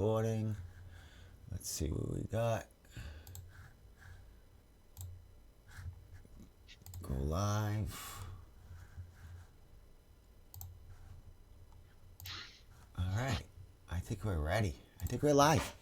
Recording. Let's see what we got. Go live. All right. I think we're ready. I think we're live.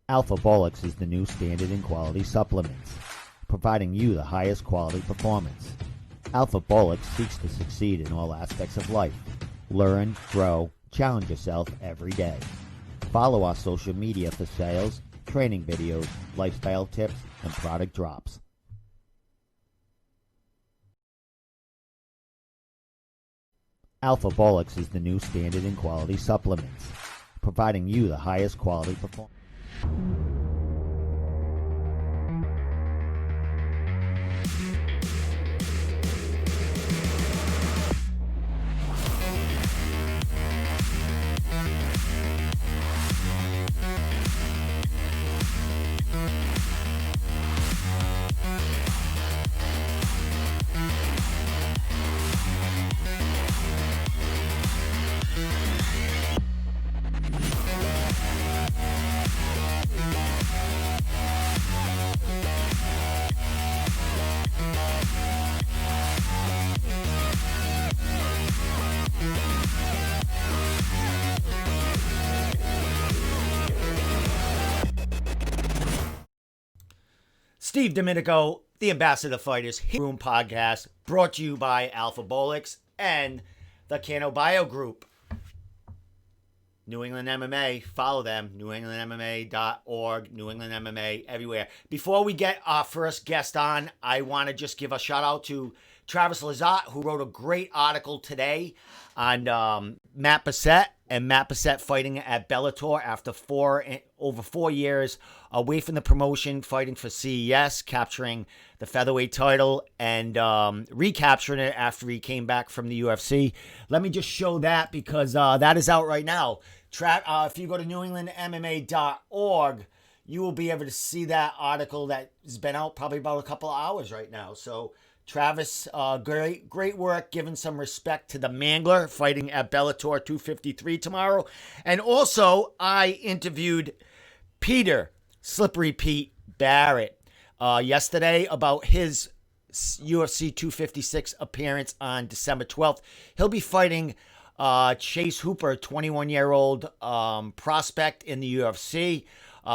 Alpha Bolix is the new standard in quality supplements, providing you the highest quality performance. Alpha Bolix seeks to succeed in all aspects of life. Learn, grow, challenge yourself every day. Follow our social media for sales, training videos, lifestyle tips, and product drops. Alpha Bolix is the new standard in quality supplements, providing you the highest quality performance. Steve Domenico, the Ambassador Fighters Room Podcast, brought to you by Alpha Bolix and the Cano Bio Group. New England MMA, follow them, newenglandmma.org, New England MMA, everywhere. Before we get our first guest on, I want to just give a shout out to Travis Lazat, who wrote a great article today on Matt Bessette and Matt Bessette fighting at Bellator after over 4 years away from the promotion, fighting for CES, capturing the featherweight title, and recapturing it after he came back from the UFC. Let me just show that because that is out right now. If you go to newenglandmma.org, you will be able to see that article that has been out probably about a couple of hours right now. So Travis, great work, giving some respect to the Mangler fighting at Bellator 253 tomorrow. And also, I interviewed Peter, Slippery Pete Barrett, yesterday about his UFC 256 appearance on December 12th. He'll be fighting Chase Hooper, 21-year-old prospect in the UFC.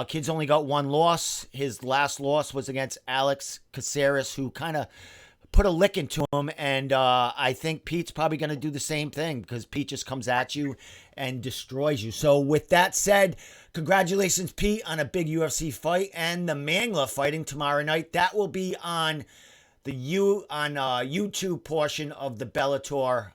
Kid's only got one loss. His last loss was against Alex Caceres, who kind of put a lick into him, and I think Pete's probably going to do the same thing because Pete just comes at you and destroys you. So with that said, congratulations, Pete, on a big UFC fight and the Mangler fighting tomorrow night. That will be on the YouTube portion of the Bellator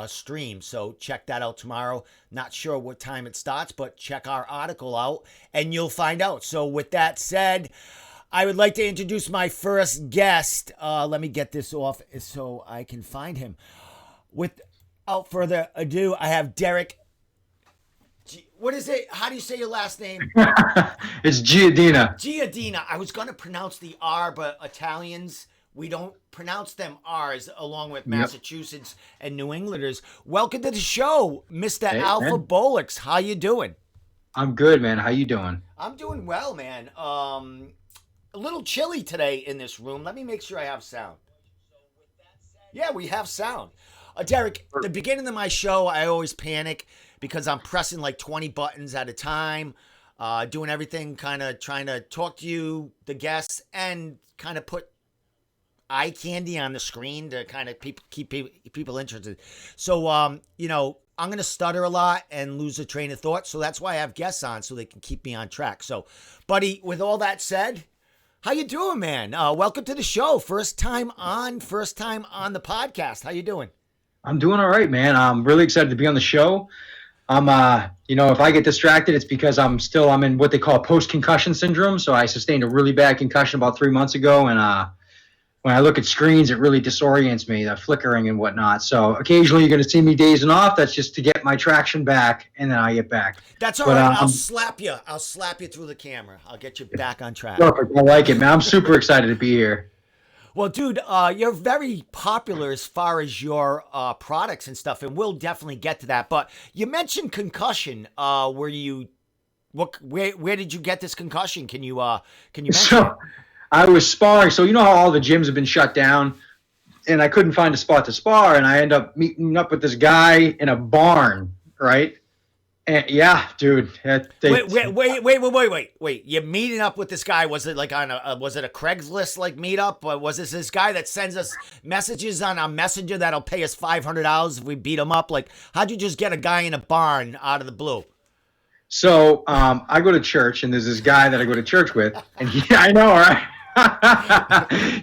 stream. So check that out tomorrow. Not sure what time it starts, but check our article out and you'll find out. So with that said, I would like to introduce my first guest. Let me get this off so I can find him. Without further ado, I have Derek. What is it? How do you say your last name? It's Giardina. Giardina. I was going to pronounce the R, but Italians, we don't pronounce them R's, along with Massachusetts and New Englanders. Welcome to the show, Mr. Hey, Alpha man. Bolix. How you doing? I'm good, man. How you doing? I'm doing well, man. A little chilly today in this room. Let me make sure I have sound. Yeah, we have sound. Derek, the beginning of my show, I always panic because I'm pressing like 20 buttons at a time, doing everything, kind of trying to talk to you, the guests, and kind of put eye candy on the screen to kind of keep people interested. So, I'm going to stutter a lot and lose a train of thought. So that's why I have guests on so they can keep me on track. So, buddy, with all that said, how you doing, man? Welcome to the show. First time on the podcast. How you doing? I'm doing all right, man. I'm really excited to be on the show. I'm, if I get distracted, it's because I'm in what they call post-concussion syndrome. So I sustained a really bad concussion about 3 months ago, and when I look at screens, it really disorients me, the flickering and whatnot. So occasionally you're going to see me dazing off. That's just to get my traction back, and then I get back. That's all right. I'll slap you. I'll slap you through the camera. I'll get you back on track. Perfect. I like it, man. I'm super excited to be here. Well, dude, you're very popular as far as your products and stuff, and we'll definitely get to that. But you mentioned concussion. Where did you get this concussion? Can you mention? So, I was sparring. So you know how all the gyms have been shut down, and I couldn't find a spot to spar, and I end up meeting up with this guy in a barn, right? And yeah, dude. Wait. You're meeting up with this guy. Was it like was it a Craigslist like meetup? Or was this guy that sends us messages on our messenger that'll pay us $500 if we beat him up? Like, how'd you just get a guy in a barn out of the blue? So I go to church, and there's this guy that I go to church with, and I know, right?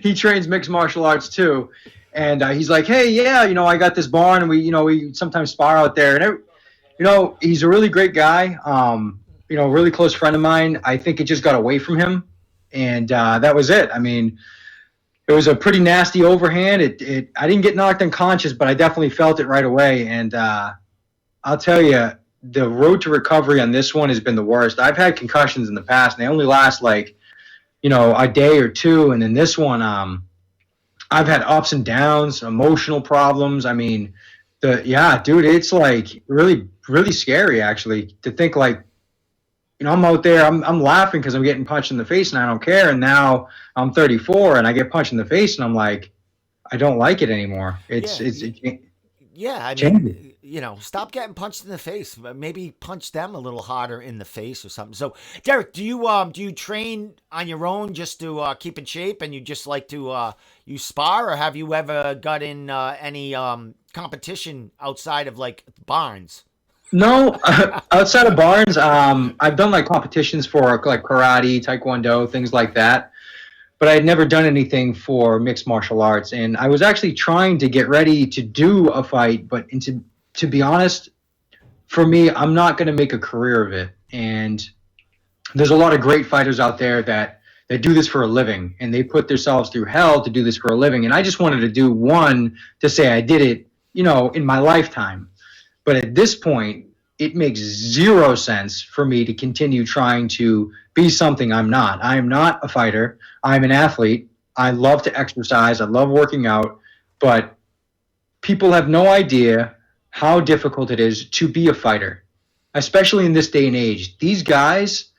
He trains mixed martial arts too, and he's like, "Hey, yeah, I got this barn, and we sometimes spar out there." And he's a really great guy. Really close friend of mine. I think it just got away from him, and that was it. I mean, it was a pretty nasty overhand. I didn't get knocked unconscious, but I definitely felt it right away. And I'll tell you, the road to recovery on this one has been the worst. I've had concussions in the past, and they only last like, a day or two. And then this one, I've had ups and downs, emotional problems. I mean, dude, it's like really, really scary actually to think like, I'm out there, I'm laughing because I'm getting punched in the face and I don't care. And now I'm 34 and I get punched in the face and I'm like, I don't like it anymore. Stop getting punched in the face. Maybe punch them a little harder in the face or something. So, Derek, do you train on your own just to keep in shape, and you just like to you spar, or have you ever got in any competition outside of like barns? No, outside of barns, I've done like competitions for like karate, taekwondo, things like that. But I had never done anything for mixed martial arts, and I was actually trying to get ready to do a fight, but to be honest, for me, I'm not going to make a career of it. And there's a lot of great fighters out there that do this for a living, and they put themselves through hell to do this for a living. And I just wanted to do one to say I did it, in my lifetime. But at this point, it makes zero sense for me to continue trying to be something I'm not. I am not a fighter. I'm an athlete. I love to exercise. I love working out. But people have no idea how difficult it is to be a fighter, especially in this day and age. These guys,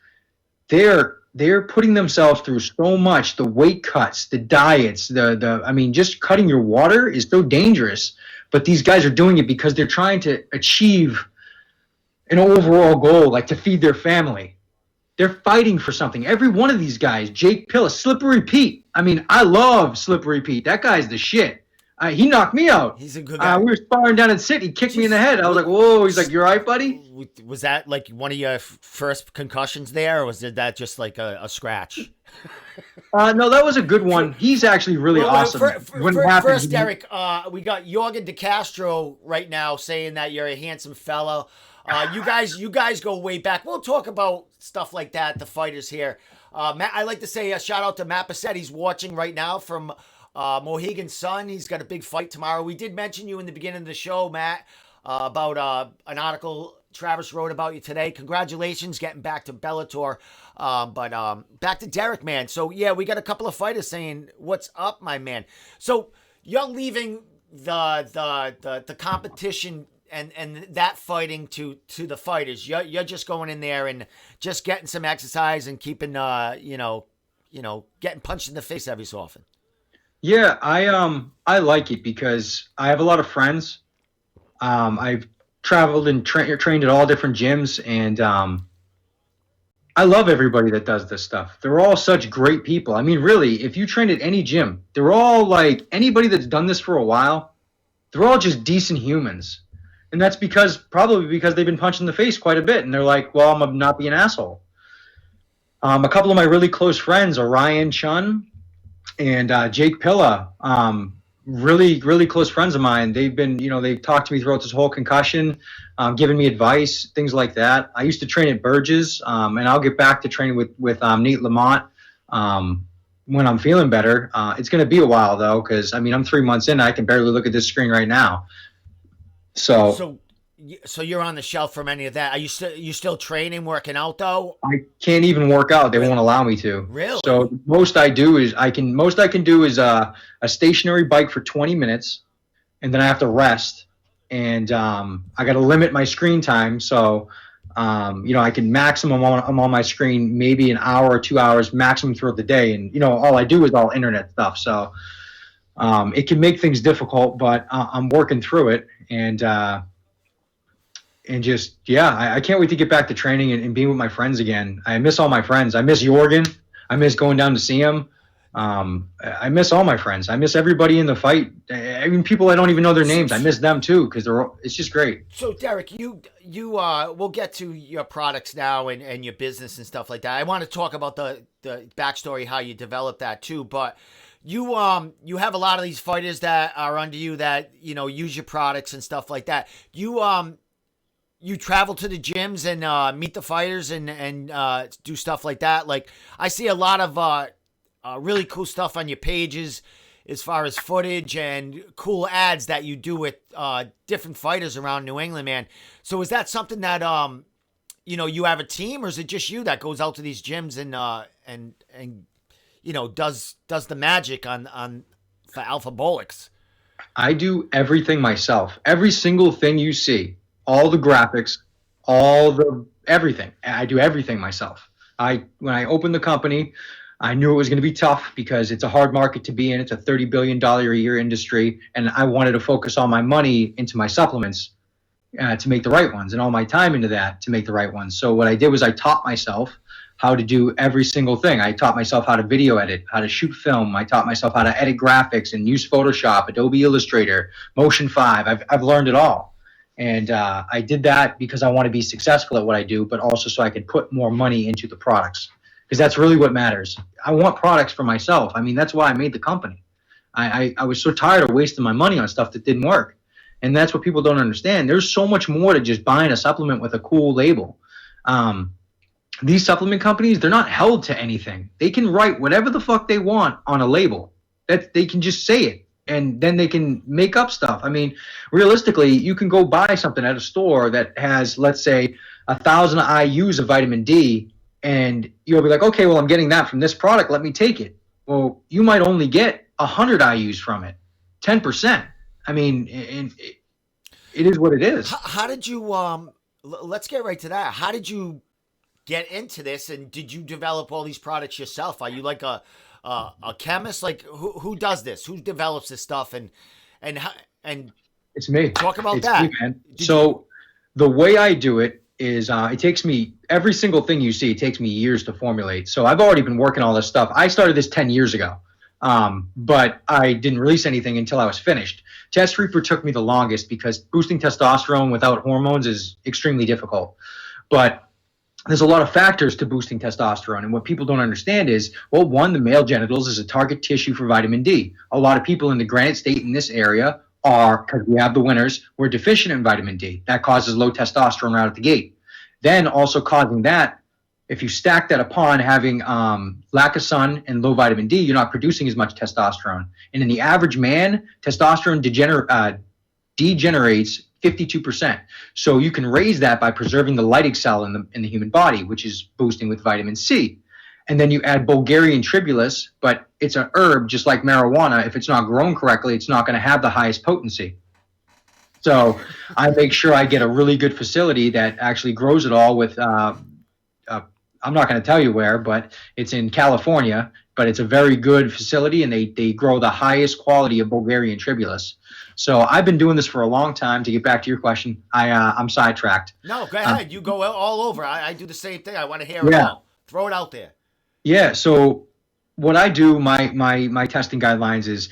they're putting themselves through so much. The weight cuts, the diets, just cutting your water is so dangerous. But these guys are doing it because they're trying to achieve an overall goal, like to feed their family. They're fighting for something. Every one of these guys, Jake Pill, Slippery Pete. I mean, I love Slippery Pete. That guy's the shit. He knocked me out. He's a good guy. We were sparring down in City. He kicked me in the head. I was like, whoa. He's like, you all right, buddy? Was that like one of your first concussions there, or was that just like a scratch? No, that was a good one. He's actually really awesome. First, Derek, we got Jorgen De Castro right now saying that you're a handsome fellow. You guys go way back. We'll talk about stuff like that, the fighters here. Matt, I like to say a shout out to Matt Bissett. He's watching right now from Mohegan Sun. He's got a big fight tomorrow. We did mention you in the beginning of the show, Matt, about an article Travis wrote about you today. Congratulations getting back to Bellator. But back to Derek, man. So, yeah, we got a couple of fighters saying, what's up, my man? So you're leaving the competition and that fighting to the fighters. You're just going in there and just getting some exercise and keeping, getting punched in the face every so often. Yeah, I like it because I have a lot of friends. I've traveled and trained at all different gyms, and I love everybody that does this stuff. They're all such great people. I mean, really, if you train at any gym, they're all like anybody that's done this for a while. They're all just decent humans, and that's probably because they've been punched in the face quite a bit, and they're like, well, I'm gonna not be an asshole. A couple of my really close friends are Ryan Chun and Jake Pilla, really, really close friends of mine. They've been, they've talked to me throughout this whole concussion, giving me advice, things like that. I used to train at Burgess, and I'll get back to training with Nate Lamont when I'm feeling better. It's going to be a while, though, because, I'm 3 months in. I can barely look at this screen right now. So you're on the shelf from any of that. Are you still training, working out though? I can't even work out. They won't allow me to. Really? So most I can do is a stationary bike for 20 minutes, and then I have to rest. And I got to limit my screen time. So I can maximum I'm on my screen maybe an hour or 2 hours maximum throughout the day. And all I do is all internet stuff. So it can make things difficult, but I'm working through it. And just, I can't wait to get back to training and being with my friends again. I miss all my friends. I miss Jorgen. I miss going down to see him. I miss all my friends. I miss everybody in the fight. Even people I don't even know their names. I miss them too because it's just great. So Derek, you we'll get to your products now and your business and stuff like that. I want to talk about the backstory, how you developed that too. But you have a lot of these fighters that are under you that use your products and stuff like that. You travel to the gyms and meet the fighters and do stuff like that. Like I see a lot of really cool stuff on your pages as far as footage and cool ads that you do with different fighters around New England, man. So is that something that you have a team, or is it just you that goes out to these gyms and does the magic on for Alpha Bolics? I do everything myself. Every single thing you see. All the graphics, everything. I do everything myself. When I opened the company, I knew it was going to be tough because it's a hard market to be in. It's a $30 billion a year industry, and I wanted to focus all my money into my supplements to make the right ones, and all my time into that to make the right ones. So what I did was I taught myself how to do every single thing. I taught myself how to video edit, how to shoot film. I taught myself how to edit graphics and use Photoshop, Adobe Illustrator, Motion 5. I've learned it all. And I did that because I want to be successful at what I do, but also so I could put more money into the products, because that's really what matters. I want products for myself. That's why I made the company. I was so tired of wasting my money on stuff that didn't work. And that's what people don't understand. There's so much more to just buying a supplement with a cool label. These supplement companies, they're not held to anything. They can write whatever the fuck they want on a label. That they can just say it. And then they can make up stuff. Realistically, you can go buy something at a store that has, let's say, 1,000 IUs of vitamin D, and you'll be like, okay, well, I'm getting that from this product. Let me take it. Well, you might only get 100 IUs from it, 10%. It is what it is. How did you, let's get right to that. How did you get into this, and did you develop all these products yourself? Are you like a chemist? Like who does this? Who develops this stuff? And it's me. Talk about that. Me, man. So the way I do it is it takes me every single thing you see. It takes me years to formulate. So I've already been working all this stuff. I started this 10 years ago, but I didn't release anything until I was finished. Test Reaper took me the longest because boosting testosterone without hormones is extremely difficult. But there's a lot of factors to boosting testosterone. And what people don't understand is, well, one, the male genitals is a target tissue for vitamin D. A lot of people in the Granite State in this area are, because we have the winters, we're deficient in vitamin D. That causes low testosterone right at the gate. Then also causing that, if you stack that upon having lack of sun and low vitamin D, you're not producing as much testosterone. And in the average man, testosterone degenerates 52%. So you can raise that by preserving the Leydig cell in the human body, which is boosting with vitamin C. And then you add Bulgarian tribulus, but it's an herb just like marijuana. If it's not grown correctly, it's not going to have the highest potency. So I make sure I get a really good facility that actually grows it all with, I'm not going to tell you where, but it's in California, but it's a very good facility, and they grow the highest quality of Bulgarian tribulus. So I've been doing this for a long time. To get back to your question, I'm sidetracked. No, go ahead. You go all over. I do the same thing. I want to hear it all. Throw it out there. Yeah. So what I do, my testing guidelines is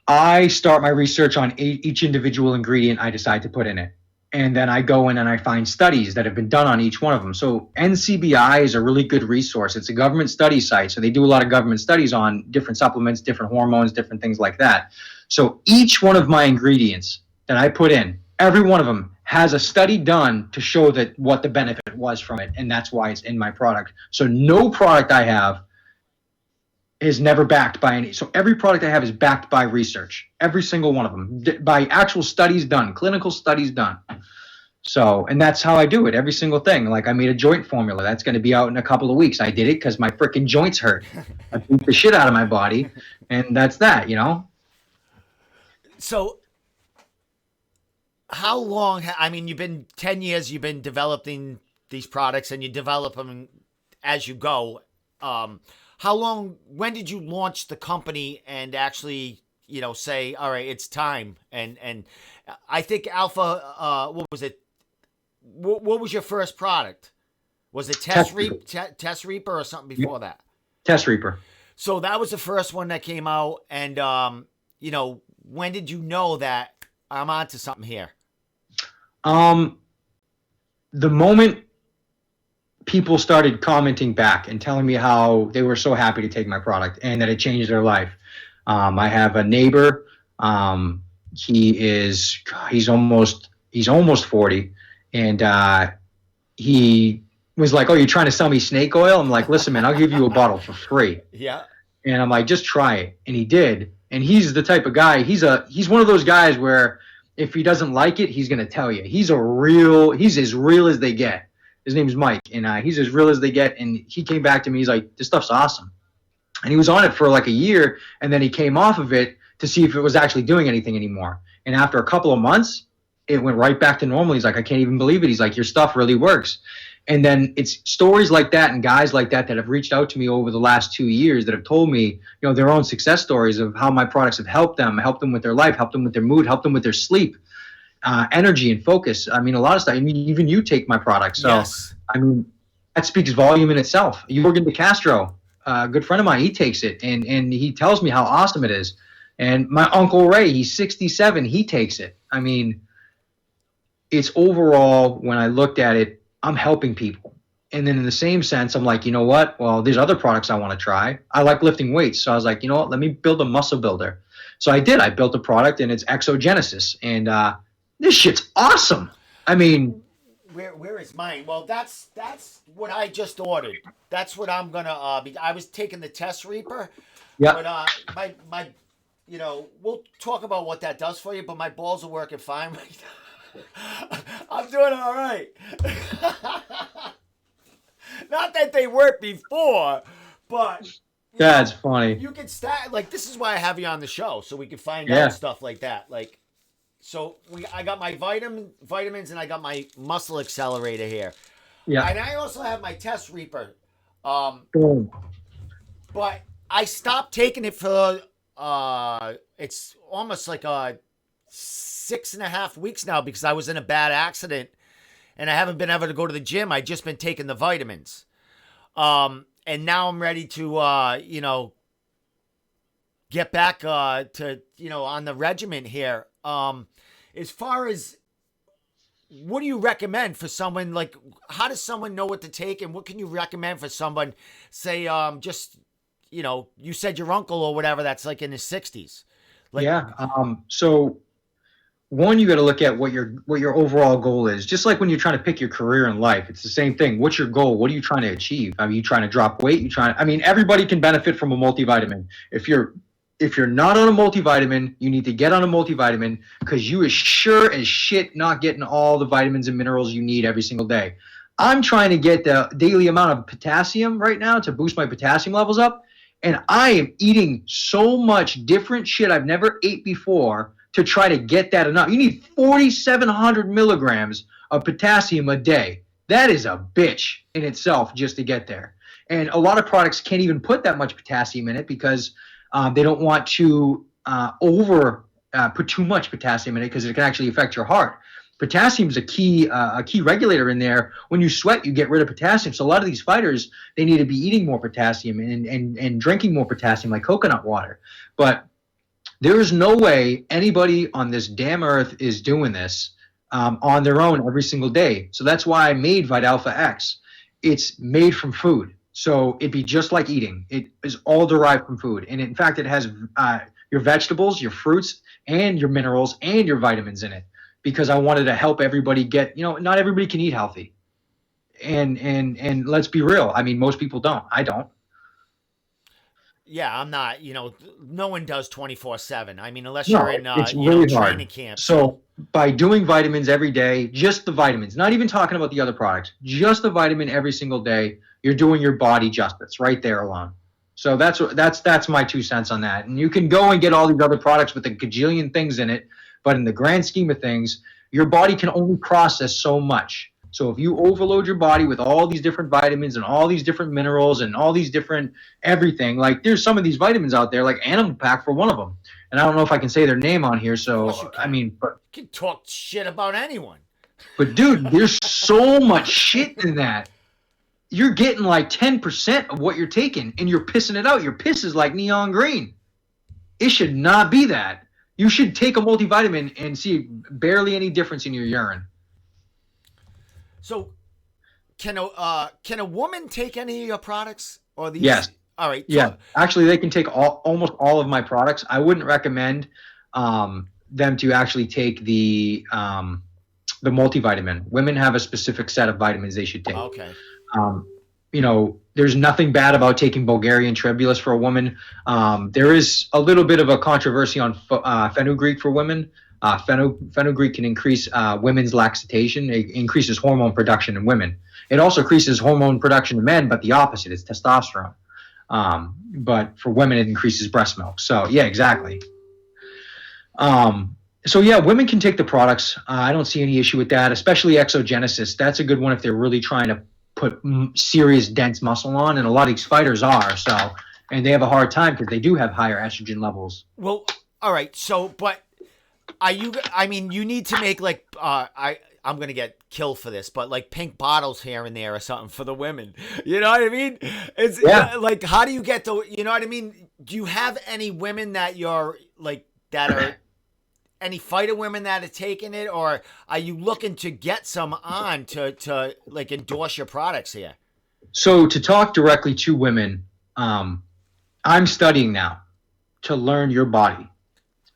I start my research on each individual ingredient I decide to put in it. And then I go in and I find studies that have been done on each one of them. So NCBI is a really good resource. It's a government study site. So they do a lot of government studies on different supplements, different hormones, different things like that. So each one of my ingredients that I put in, every one of them has a study done to show that what the benefit was from it. And that's why it's in my product. So no product I have is never backed by any. So every product I have is backed by research. Every single one of them, by actual studies done, clinical studies done. So, and that's how I do it. Every single thing. Like I made a joint formula that's going to be out in a couple of weeks. I did it because my freaking joints hurt. I beat the shit out of my body, and that's that. You know. So, how long? I mean, you've been 10 years. You've been developing these products, and you develop them as you go. How long? When did you launch the company and actually, say, all right, it's time? And I think Alpha. What was it? What was your first product? Was it Test Reaper or something before that? Test Reaper. So that was the first one that came out, and when did you know that I'm onto something here? The moment people started commenting back and telling me how they were so happy to take my product and that it changed their life. I have a neighbor. He's almost 40, and he was like, "Oh, you're trying to sell me snake oil?" I'm like, "Listen, man, I'll give you a bottle for free." Yeah. And I'm like, "Just try it," and he did. And he's the type of guy. He's one of those guys where if he doesn't like it, he's gonna tell you. He's as real as they get. His name's Mike, and he's as real as they get. And he came back to me. He's like, "This stuff's awesome." And he was on it for like a year, and then he came off of it to see if it was actually doing anything anymore. And after a couple of months, it went right back to normal. He's like, "I can't even believe it." He's like, "Your stuff really works." And then it's stories like that and guys like that that have reached out to me over the last 2 years that have told me, their own success stories of how my products have helped them with their life, helped them with their mood, helped them with their sleep. Energy and focus. I mean, a lot of stuff. I mean, even you take my product. So, yes. I mean, that speaks volume in itself. Jorgen De Castro, a good friend of mine, he takes it, and he tells me how awesome it is. And my Uncle Ray, he's 67, he takes it. I mean, it's overall, when I looked at it, I'm helping people. And then in the same sense, I'm like, you know what? Well, there's other products I want to try. I like lifting weights. So I was like, you know what? Let me build a muscle builder. So I did. I built a product, and it's Exogenesis. And this shit's awesome. I mean, where is mine? Well, that's what I just ordered. That's what I'm gonna be. I was taking the Test Reaper. Yeah. But my we'll talk about what that does for you. But my balls are working fine right now. I'm doing all right. Not that they worked before, but that's funny. You can start like this is why I have you on the show, so we can find out stuff like that. Like, so I got my vitamins and I got my muscle accelerator here. Yeah. And I also have my Test Reaper. But I stopped taking it for it's almost like 6.5 weeks now because I was in a bad accident. and I haven't been able to go to the gym. I've just been taking the vitamins. And now I'm ready to, get back to, on the regimen here. As far as, what do you recommend for someone, like, how does someone know what to take, and what can you recommend for someone, say, you said your uncle or whatever that's like in his 60s? Like, yeah. So one, you got to look at what your overall goal is. Just like when you're trying to pick your career in life, it's the same thing. What's your goal? What are you trying to achieve? I mean, you trying to drop weight? Everybody can benefit from a multivitamin. If you're not on a multivitamin, you need to get on a multivitamin, because you is sure as shit not getting all the vitamins and minerals you need every single day. I'm trying to get the daily amount of potassium right now to boost my potassium levels up, and I am eating so much different shit I've never ate before to try to get that enough. You need 4,700 milligrams of potassium a day. That is a bitch in itself just to get there. And a lot of products can't even put that much potassium in it because they don't want to put too much potassium in it, because it can actually affect your heart. Potassium is a key regulator in there. When you sweat, you get rid of potassium. So a lot of these fighters, they need to be eating more potassium and drinking more potassium, like coconut water. But there is no way anybody on this damn earth is doing this on their own every single day. So that's why I made Vitalpha X. It's made from food. So it'd be just like eating. It is all derived from food. And in fact, it has your vegetables, your fruits, and your minerals, and your vitamins in it, because I wanted to help everybody get, not everybody can eat healthy. And let's be real. I mean, most people don't. I don't. Yeah, I'm not, no one does 24/7. I mean, unless you're in it's really training hard. camp. So by doing vitamins every day, just the vitamins, not even talking about the other products, just the vitamin every single day, you're doing your body justice right there alone. So that's my 2 cents on that. And you can go and get all these other products with a gajillion things in it, but in the grand scheme of things, your body can only process so much. So if you overload your body with all these different vitamins and all these different minerals and all these different everything, like there's some of these vitamins out there, like Animal Pack for one of them. And I don't know if I can say their name on here. So, I mean, but you can talk shit about anyone. But dude, there's so much shit in that. You're getting like 10% of what you're taking, and you're pissing it out. Your piss is like neon green. It should not be that. You should take a multivitamin and see barely any difference in your urine. So, can a woman take any of your products, or these? Yes. All right. Yeah. Actually, they can take almost all of my products. I wouldn't recommend them to actually take the multivitamin. Women have a specific set of vitamins they should take. Okay. There's nothing bad about taking Bulgarian Tribulus for a woman. There is a little bit of a controversy on fenugreek for women. Fenugreek can increase women's lactation. It increases hormone production in women. It also increases hormone production in men, but the opposite is testosterone. But for women, it increases breast milk. So yeah, exactly. So yeah, women can take the products. I don't see any issue with that, especially Exogenesis. That's a good one if they're really trying to put serious dense muscle on, and a lot of these fighters are. So, and they have a hard time because they do have higher estrogen levels. Well, all right. So, but you need to make like I'm going to get killed for this, but like pink bottles here and there or something for the women. You know what I mean? It's like, how do you get the, you know what I mean? Do you have any women that you're like, that are any fighter women that are taking it, or are you looking to get some on to like endorse your products here? So to talk directly to women, I'm studying now to learn your body.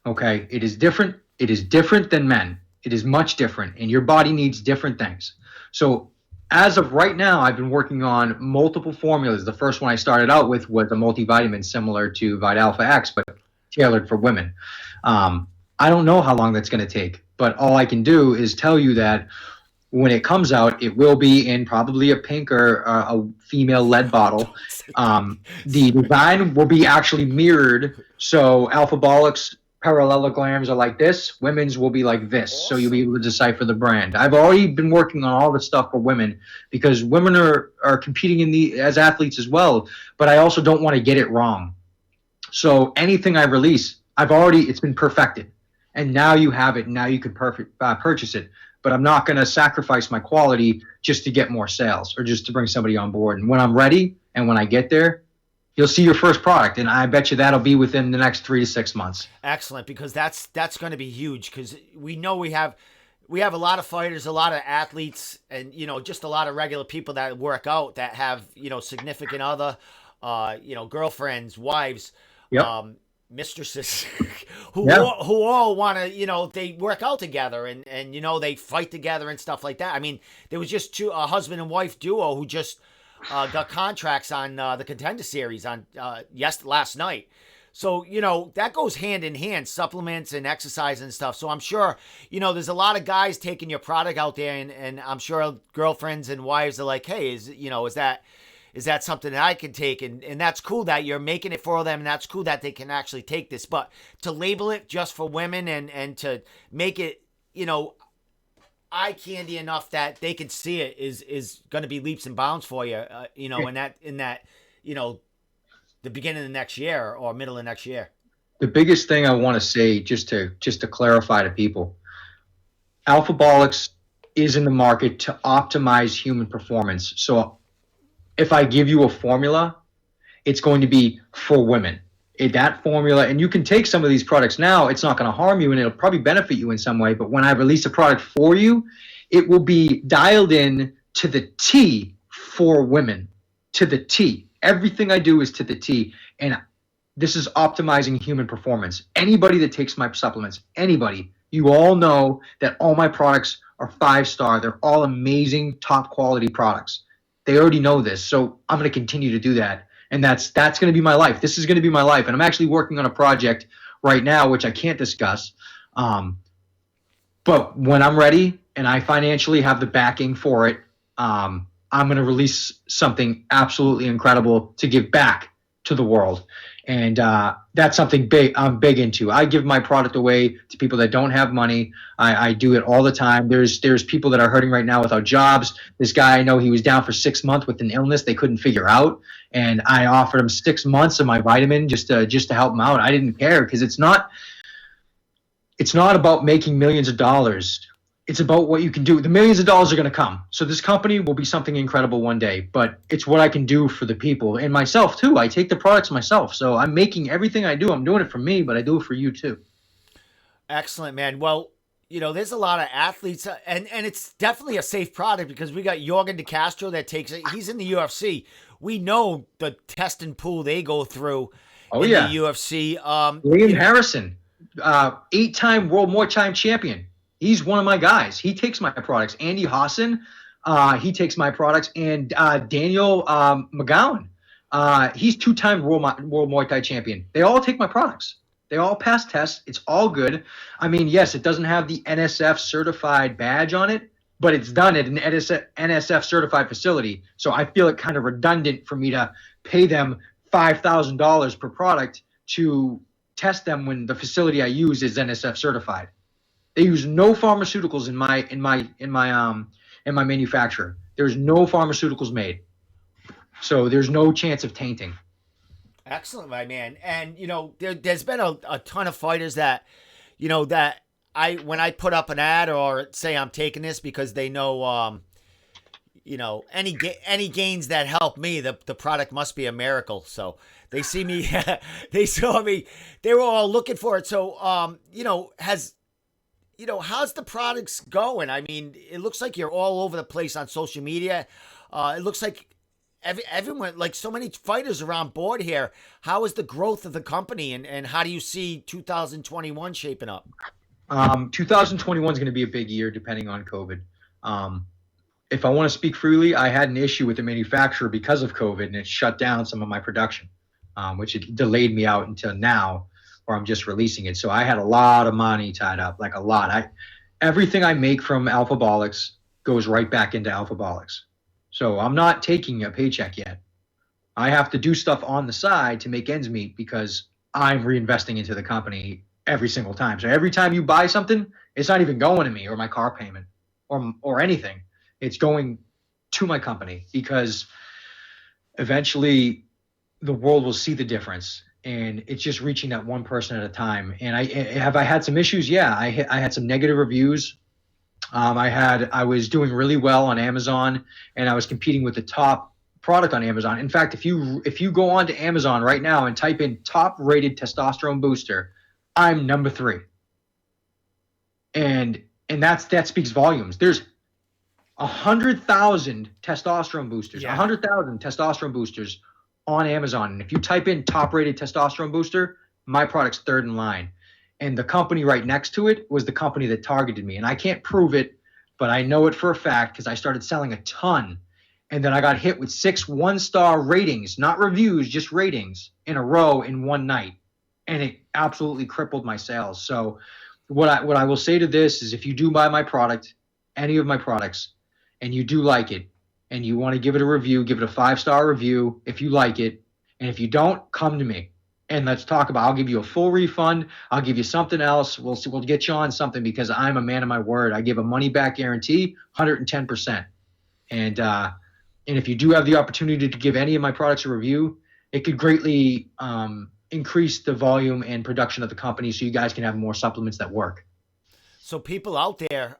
Okay. It is different. It is different than men. It is much different, and your body needs different things. So as of right now, I've been working on multiple formulas. The first one I started out with was a multivitamin similar to Vitalpha X, but tailored for women. I don't know how long that's going to take, but all I can do is tell you that when it comes out, it will be in probably a pink or a female lead bottle. The design will be actually mirrored. So alphabolics, parallelograms are like this. Women's will be like this. Awesome. So you'll be able to decipher the brand. I've already been working on all this stuff for women because women are competing as athletes as well. But I also don't want to get it wrong. So anything I release, it's been perfected. And now you have it. Now you can purchase it. but I'm not going to sacrifice my quality just to get more sales or just to bring somebody on board. And when I'm ready and when I get there, you'll see your first product, and I bet you that'll be within the next 3 to 6 months. Excellent, because that's going to be huge, because we know we have a lot of fighters, a lot of athletes, and just a lot of regular people that work out that have significant other, girlfriends, wives, Yep. mistresses, who all want to, they work out together and they fight together and stuff like that. I mean, there was just a husband and wife duo who just got contracts on the Contender Series on last night. So, that goes hand in hand, supplements and exercise and stuff. So I'm sure, there's a lot of guys taking your product out there, and I'm sure girlfriends and wives are like, hey, is that something that I can take? And that's cool that you're making it for them, and that's cool that they can actually take this. But to label it just for women and to make it, eye candy enough that they can see it is going to be leaps and bounds for you, in that the beginning of next year or middle of next year. The biggest thing I want to say, just to clarify to people, Alphabolics is in the market to optimize human performance. So if I give you a formula, it's going to be for women. That formula, and you can take some of these products now, it's not going to harm you and it'll probably benefit you in some way. But when I release a product for you, it will be dialed in to the T for women, to the T. Everything I do is to the T. And this is optimizing human performance. Anybody that takes my supplements, anybody, you all know that all my products are 5-star. They're all amazing, top quality products. They already know this. So I'm going to continue to do that. And that's going to be my life. This is going to be my life. And I'm actually working on a project right now, which I can't discuss. But when I'm ready and I financially have the backing for it, I'm going to release something absolutely incredible to give back to the world. And that's something I'm big into. I give my product away to people that don't have money. I do it all the time. There's people that are hurting right now without jobs. This guy, I know, he was down for 6 months with an illness they couldn't figure out. And I offered him 6 months of my vitamin just to help him out. I didn't care, because it's not about making millions of dollars. It's about what you can do. The millions of dollars are going to come. So this company will be something incredible one day, but it's what I can do for the people and myself too. I take the products myself. So I'm making everything I do. I'm doing it for me, but I do it for you too. Excellent, man. Well, there's a lot of athletes, and it's definitely a safe product, because we got Yorgan De Castro that takes it. He's in the UFC. We know the test and pool they go through the UFC. Liam Harrison, 8-time world Muay Thai champion. He's one of my guys. He takes my products. Andy Hassan, he takes my products. And Daniel McGowan, he's 2-time world Muay Thai champion. They all take my products. They all pass tests. It's all good. I mean, yes, it doesn't have the NSF certified badge on it, but it's done at an NSF certified facility. So I feel it kind of redundant for me to pay them $5,000 per product to test them when the facility I use is NSF certified. They use no pharmaceuticals in my manufacturer. There's no pharmaceuticals made, so there's no chance of tainting. Excellent, my man. And there's been a ton of fighters that, that when I put up an ad or say I'm taking this, because they know, any gains that help me, the product must be a miracle. So they see me, they saw me, they were all looking for it. So, how's the products going? I mean, it looks like you're all over the place on social media. It looks like everyone, like so many fighters are on board here. How is the growth of the company, and how do you see 2021 shaping up? 2021 is going to be a big year, depending on COVID. If I want to speak freely, I had an issue with the manufacturer because of COVID, and it shut down some of my production, which it delayed me out until now, where I'm just releasing it. So I had a lot of money tied up, like a lot. Everything I make from Alphabolics goes right back into Alphabolics. So I'm not taking a paycheck yet. I have to do stuff on the side to make ends meet, because I'm reinvesting into the company every single time. So every time you buy something, it's not even going to me or my car payment or anything. It's going to my company, because eventually the world will see the difference. And it's just reaching that one person at a time. And I had some issues. Yeah, I had some negative reviews I was doing really well on Amazon, and I was competing with the top product on Amazon. In fact, if you go on to Amazon right now and type in top rated testosterone booster, I'm number 3. And that speaks volumes. There's 100,000 testosterone boosters, 100,000 testosterone boosters on Amazon. And if you type in top rated testosterone booster, my product's third in line. And the company right next to it was the company that targeted me. And I can't prove it, but I know it for a fact because I started selling a ton. And then I got hit with 6 one-star ratings, not reviews, just ratings in a row in one night. And it absolutely crippled my sales. So what I will say to this is, if you do buy my product, any of my products, and you do like it, and you want to give it a review, give it a 5-star review if you like it. And if you don't, come to me and let's talk about, I'll give you a full refund. I'll give you something else. We'll get you on something because I'm a man of my word. I give a money back guarantee, 110%. And if you do have the opportunity to give any of my products a review, it could greatly increase the volume and production of the company so you guys can have more supplements that work. So people out there,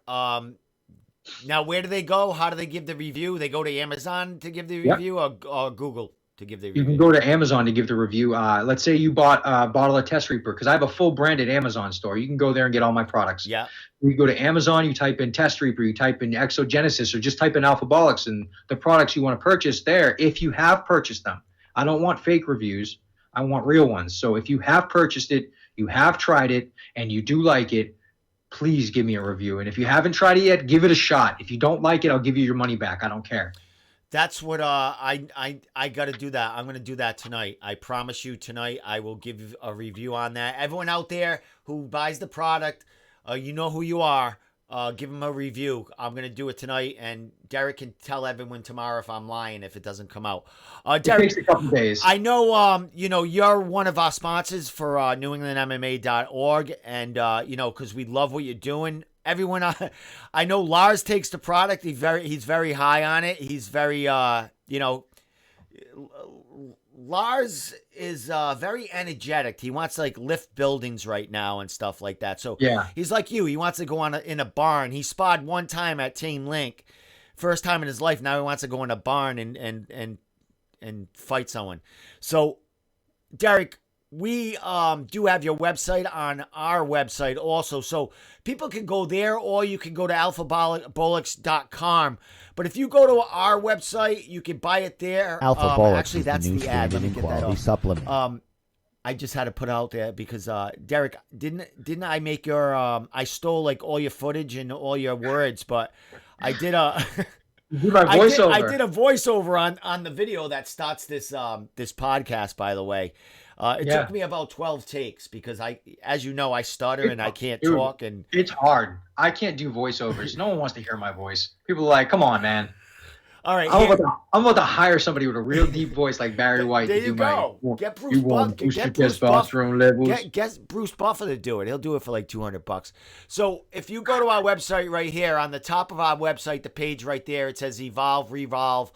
now where do they go? How do they give the review? They go to Amazon to give the review or Google to give the review? You can go to Amazon to give the review. Let's say you bought a bottle of Test Reaper, because I have a full branded Amazon store. You can go there and get all my products. Yeah. You go to Amazon, you type in Test Reaper, you type in Exogenesis, or just type in Alphabolics and the products you want to purchase there, if you have purchased them. I don't want fake reviews. I want real ones. So if you have purchased it, you have tried it, and you do like it, please give me a review. And if you haven't tried it yet, give it a shot. If you don't like it, I'll give you your money back. I don't care. That's what I got to do that. I'm going to do that tonight. I promise you tonight I will give a review on that. Everyone out there who buys the product, you know who you are. Give them a review. I'm going to do it tonight, and Derek can tell everyone tomorrow if I'm lying if it doesn't come out. Derek, it takes a couple days. I know, you're one of our sponsors for NewEnglandMMA.org, and, because we love what you're doing. Everyone, I know Lars takes the product. He's very high on it. He's very, Lars is very energetic. He wants to lift buildings right now and stuff like that. So yeah, he's like you. He wants to go in a barn. He sparred one time at Team Link, first time in his life. Now he wants to go in a barn and fight someone. So Derek, we do have your website on our website also. So people can go there, or you can go to alphabolics.com. But if you go to our website, you can buy it there. Alphabolics actually, that's is the new the ad. Let me standard in get that quality off. supplement. I just had to put it out there because Derek, didn't I make your I stole all your footage and all your words, but I did a voiceover. I did a voiceover on the video that starts this this podcast, by the way. It took me about 12 takes because as you know, I stutter and I can't talk, and it's hard. I can't do voiceovers. No one wants to hear my voice. People are like, "Come on, man." All right, I'm about to hire somebody with a real deep voice like Barry White there to you do go. Get Bruce Buff. Get Bruce testosterone levels. Get Bruce Buffer to do it. He'll do it for $200. So if you go to our website right here, on the top of our website, the page right there, it says Evolve, Revolve.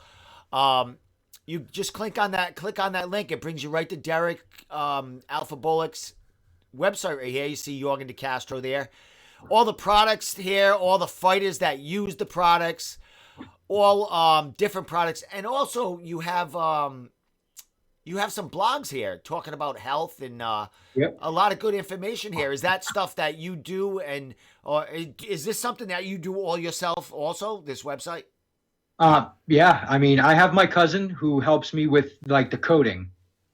You just click on that link. It brings you right to Derek Alphabolics website right here. You see Jorgen De Castro there. All the products here, all the fighters that use the products, all different products, and also you have some blogs here talking about health and a lot of good information here. Is that stuff that you do, or is this something that you do all yourself also, this website? Yeah, I mean, I have my cousin who helps me with the coding,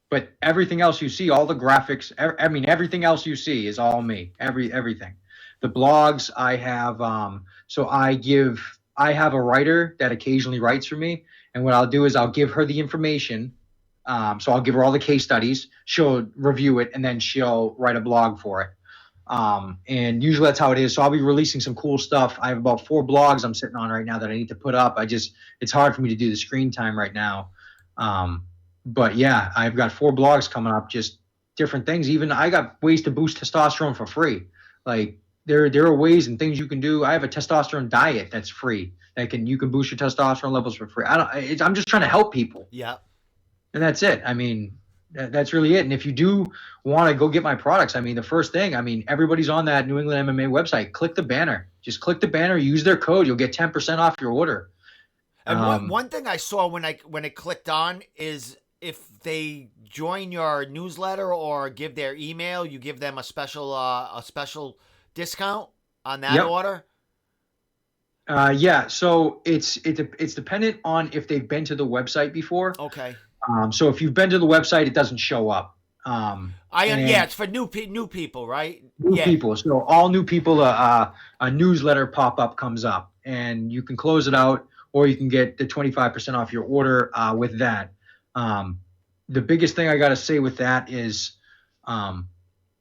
but everything else you see, all the graphics, everything else you see is all me. Everything. The blogs I have, so I have a writer that occasionally writes for me, and what I'll do is I'll give her the information. So I'll give her all the case studies. She'll review it, and then she'll write a blog for it. And usually that's how it is. So I'll be releasing some cool stuff. I have about 4 blogs I'm sitting on right now that I need to put up. It's hard for me to do the screen time right now. But yeah, I've got 4 blogs coming up, just different things. Even I got ways to boost testosterone for free. There are ways and things you can do. I have a testosterone diet that's free. You can boost your testosterone levels for free. I'm just trying to help people. Yeah. And that's it. I mean, That's really it. And if you do want to go get my products, I mean, the first thing, I mean, everybody's on that New England MMA website. Click the banner. Just click the banner. Use their code. You'll get 10% off your order. And one thing I saw when it clicked on is if they join your newsletter or give their email, you give them a special discount on that order. Yeah. So it's dependent on if they've been to the website before. Okay. So if you've been to the website, it doesn't show up. It's for new people, right? New people. So all new people, a newsletter pop-up comes up, and you can close it out, or you can get the 25% off your order with that. The biggest thing I got to say with that is,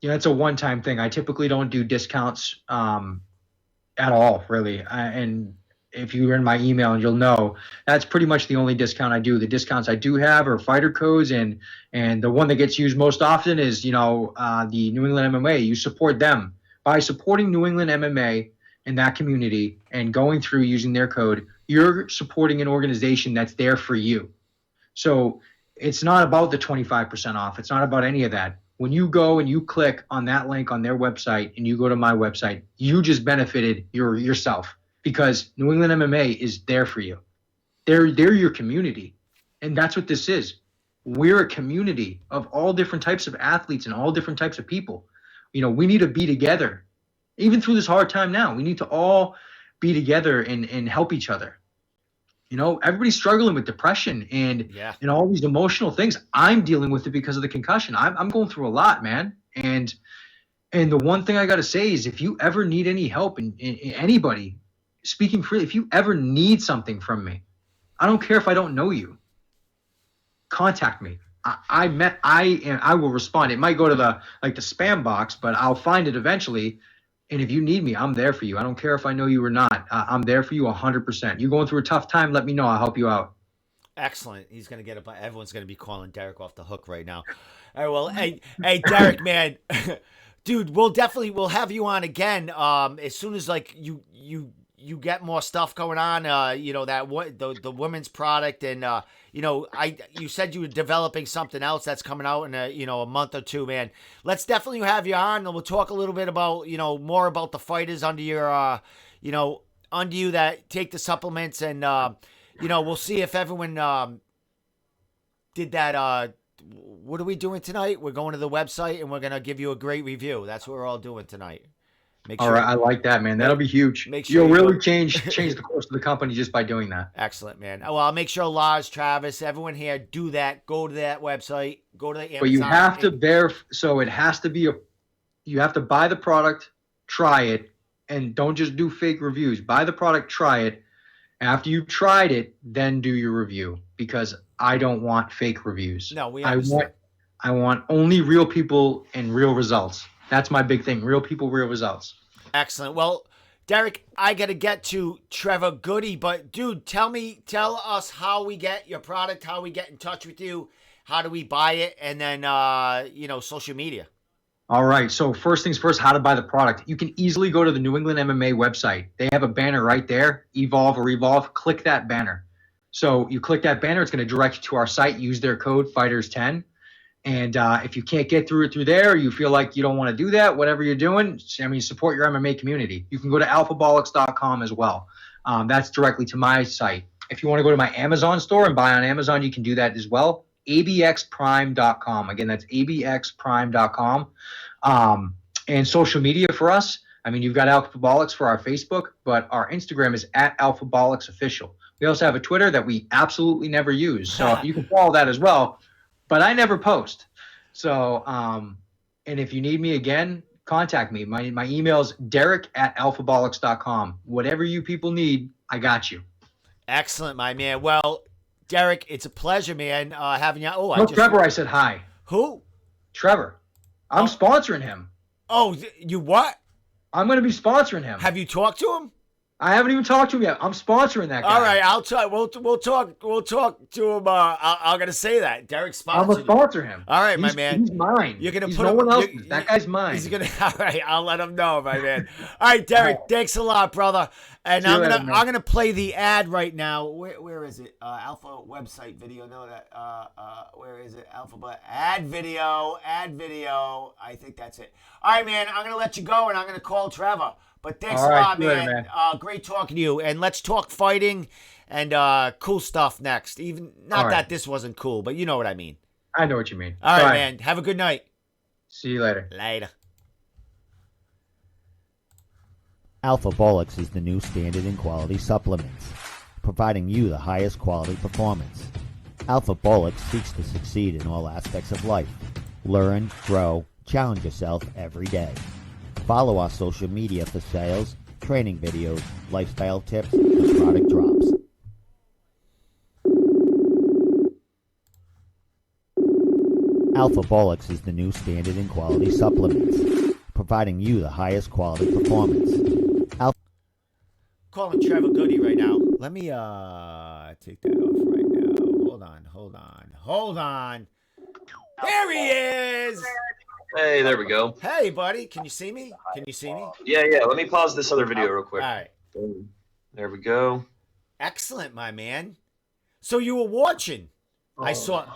it's a one-time thing. I typically don't do discounts at all, really. And if you're in my email, and you'll know that's pretty much the only discount I do. The discounts I do have are fighter codes, and the one that gets used most often is the New England MMA. You support them by supporting New England MMA in that community and going through using their code. You're supporting an organization that's there for you. So it's not about the 25% off. It's not about any of that. When you go and you click on that link on their website and you go to my website, you just benefited yourself, because New England MMA is there for you. They're your community. And that's what this is. We're a community of all different types of athletes and all different types of people. We need to be together. Even through this hard time now, we need to all be together and help each other. Everybody's struggling with depression and all these emotional things. I'm dealing with it because of the concussion. I'm going through a lot, man. And the one thing I got to say is, if you ever need any help, and anybody, speaking freely, if you ever need something from me, I don't care if I don't know you, contact me. I will respond. It might go to the spam box, but I'll find it eventually. And if you need me, I'm there for you. I don't care if I know you or not. I'm there for you 100%. You're going through a tough time, let me know. I'll help you out. Excellent. He's going to get everyone's going to be calling Derek off the hook right now. All right, well, hey, Derek, man, dude, we'll have you on again. As soon as you get more stuff going on, the women's product, and you said you were developing something else that's coming out in a month or two, man. Let's definitely have you on, and we'll talk a little bit about more about the fighters under your under you that take the supplements, and we'll see if everyone did that. What are we doing tonight? We're going to the website, and we're gonna give you a great review. That's what we're all doing tonight. All right, I like that, man. That'll be huge. You'll really change the course of the company just by doing that. Excellent, man. Well, I'll make sure Lars, Travis, everyone here, do that. Go to that website. Go to the Amazon. But you have to so it has to be you have to buy the product, try it, and don't just do fake reviews. Buy the product, try it. After you've tried it, then do your review, because I don't want fake reviews. No, we understand. I want only real people and real results. That's my big thing. Real people, real results. Excellent. Well, Derek, I got to get to Trevor Gudde, but dude, tell us how we get your product, how we get in touch with you, how do we buy it, and then, social media. All right. So first things first, how to buy the product. You can easily go to the New England MMA website. They have a banner right there, Evolve or Revolve. Click that banner. So you click that banner, it's going to direct you to our site. Use their code FIGHTERS10. And if you can't get through there, you feel like you don't want to do that, whatever you're doing, support your MMA community. You can go to alphabolics.com as well. That's directly to my site. If you want to go to my Amazon store and buy on Amazon, you can do that as well. abxprime.com. Again, that's abxprime.com. And social media for us, you've got Alphabolics for our Facebook, but our Instagram is @AlphabolicsOfficial. We also have a Twitter that we absolutely never use. So you can follow that as well. But I never post. So, and if you need me again, contact me. My email is derek@alphabolics.com. Whatever you people need, I got you. Excellent, my man. Well, Derek, it's a pleasure, man, having you. Trevor, I said hi. Who? Trevor. I'm sponsoring him. Oh, you what? I'm going to be sponsoring him. Have you talked to him? I haven't even talked to him yet. I'm sponsoring that guy. All right, I'll talk. We'll talk. We'll talk to him. I'm gonna say that Derek I'm sponsored. gonna sponsor him. All right, my man. He's mine. You're gonna he's put no him, one else's. That guy's mine. He's gonna. All right, I'll let him know, my man. All right, Derek. Thanks a lot, brother. And I'm gonna play the ad right now. Where is it? Alpha website video. No, that. Where is it? Alpha ad video. I think that's it. All right, man. I'm gonna let you go, and I'm gonna call Trevor. But thanks a lot, man. Great talking to you. And let's talk fighting and cool stuff next. Even not that this wasn't cool, but you know what I mean. I know what you mean. All right, man. Have a good night. See you later. Later. Alpha Bolix is the new standard in quality supplements, providing you the highest quality performance. Alpha Bolix seeks to succeed in all aspects of life. Learn, grow, challenge yourself every day. Follow our social media for sales, training videos, lifestyle tips, and product drops. Alpha Bolix is the new standard in quality supplements, providing you the highest quality performance. Calling Trevor Gudde right now. Let me take that off right now. Hold on. There he is. Hey, there we go. Hey, buddy. Can you see me? Yeah. Let me pause this other video real quick. All right. There we go. Excellent, my man. So you were watching. I saw.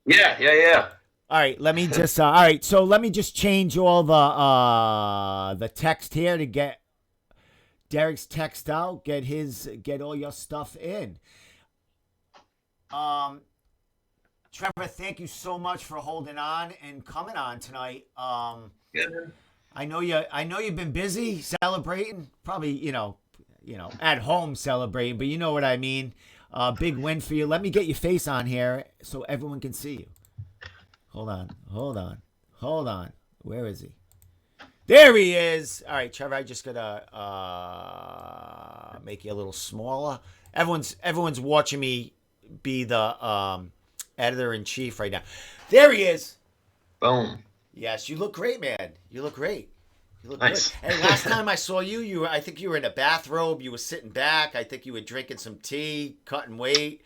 Yeah. All right, let me just. All right, so let me just change all the text here to get Derek's text out. Get all your stuff in. Trevor, thank you so much for holding on and coming on tonight. I know you've been busy celebrating, probably at home celebrating, but you know what I mean. Big win for you. Let me get your face on here so everyone can see you. Hold on. Where is he? There he is. All right, Trevor, I just gotta make you a little smaller. Everyone's watching me be the editor-in-chief right now. There he is. Boom. Yes, you look great, man. You look great. Nice. Good. And last time I saw you, I think you were in a bathrobe. You were sitting back. I think you were drinking some tea, cutting weight.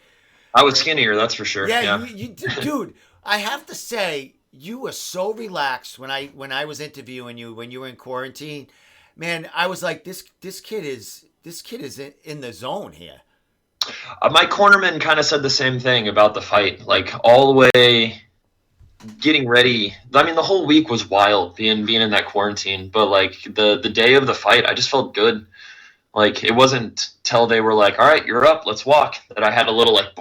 I was skinnier, that's for sure. Yeah. You dude, I have to say, you were so relaxed when I was interviewing you when you were in quarantine. Man, I was like, this kid is in the zone here. My cornerman kind of said the same thing about the fight. Like, all the way getting ready. I mean, the whole week was wild being in that quarantine. But, like, the day of the fight, I just felt good. Like, it wasn't till they were like, all right, you're up, let's walk, that I had a little, like,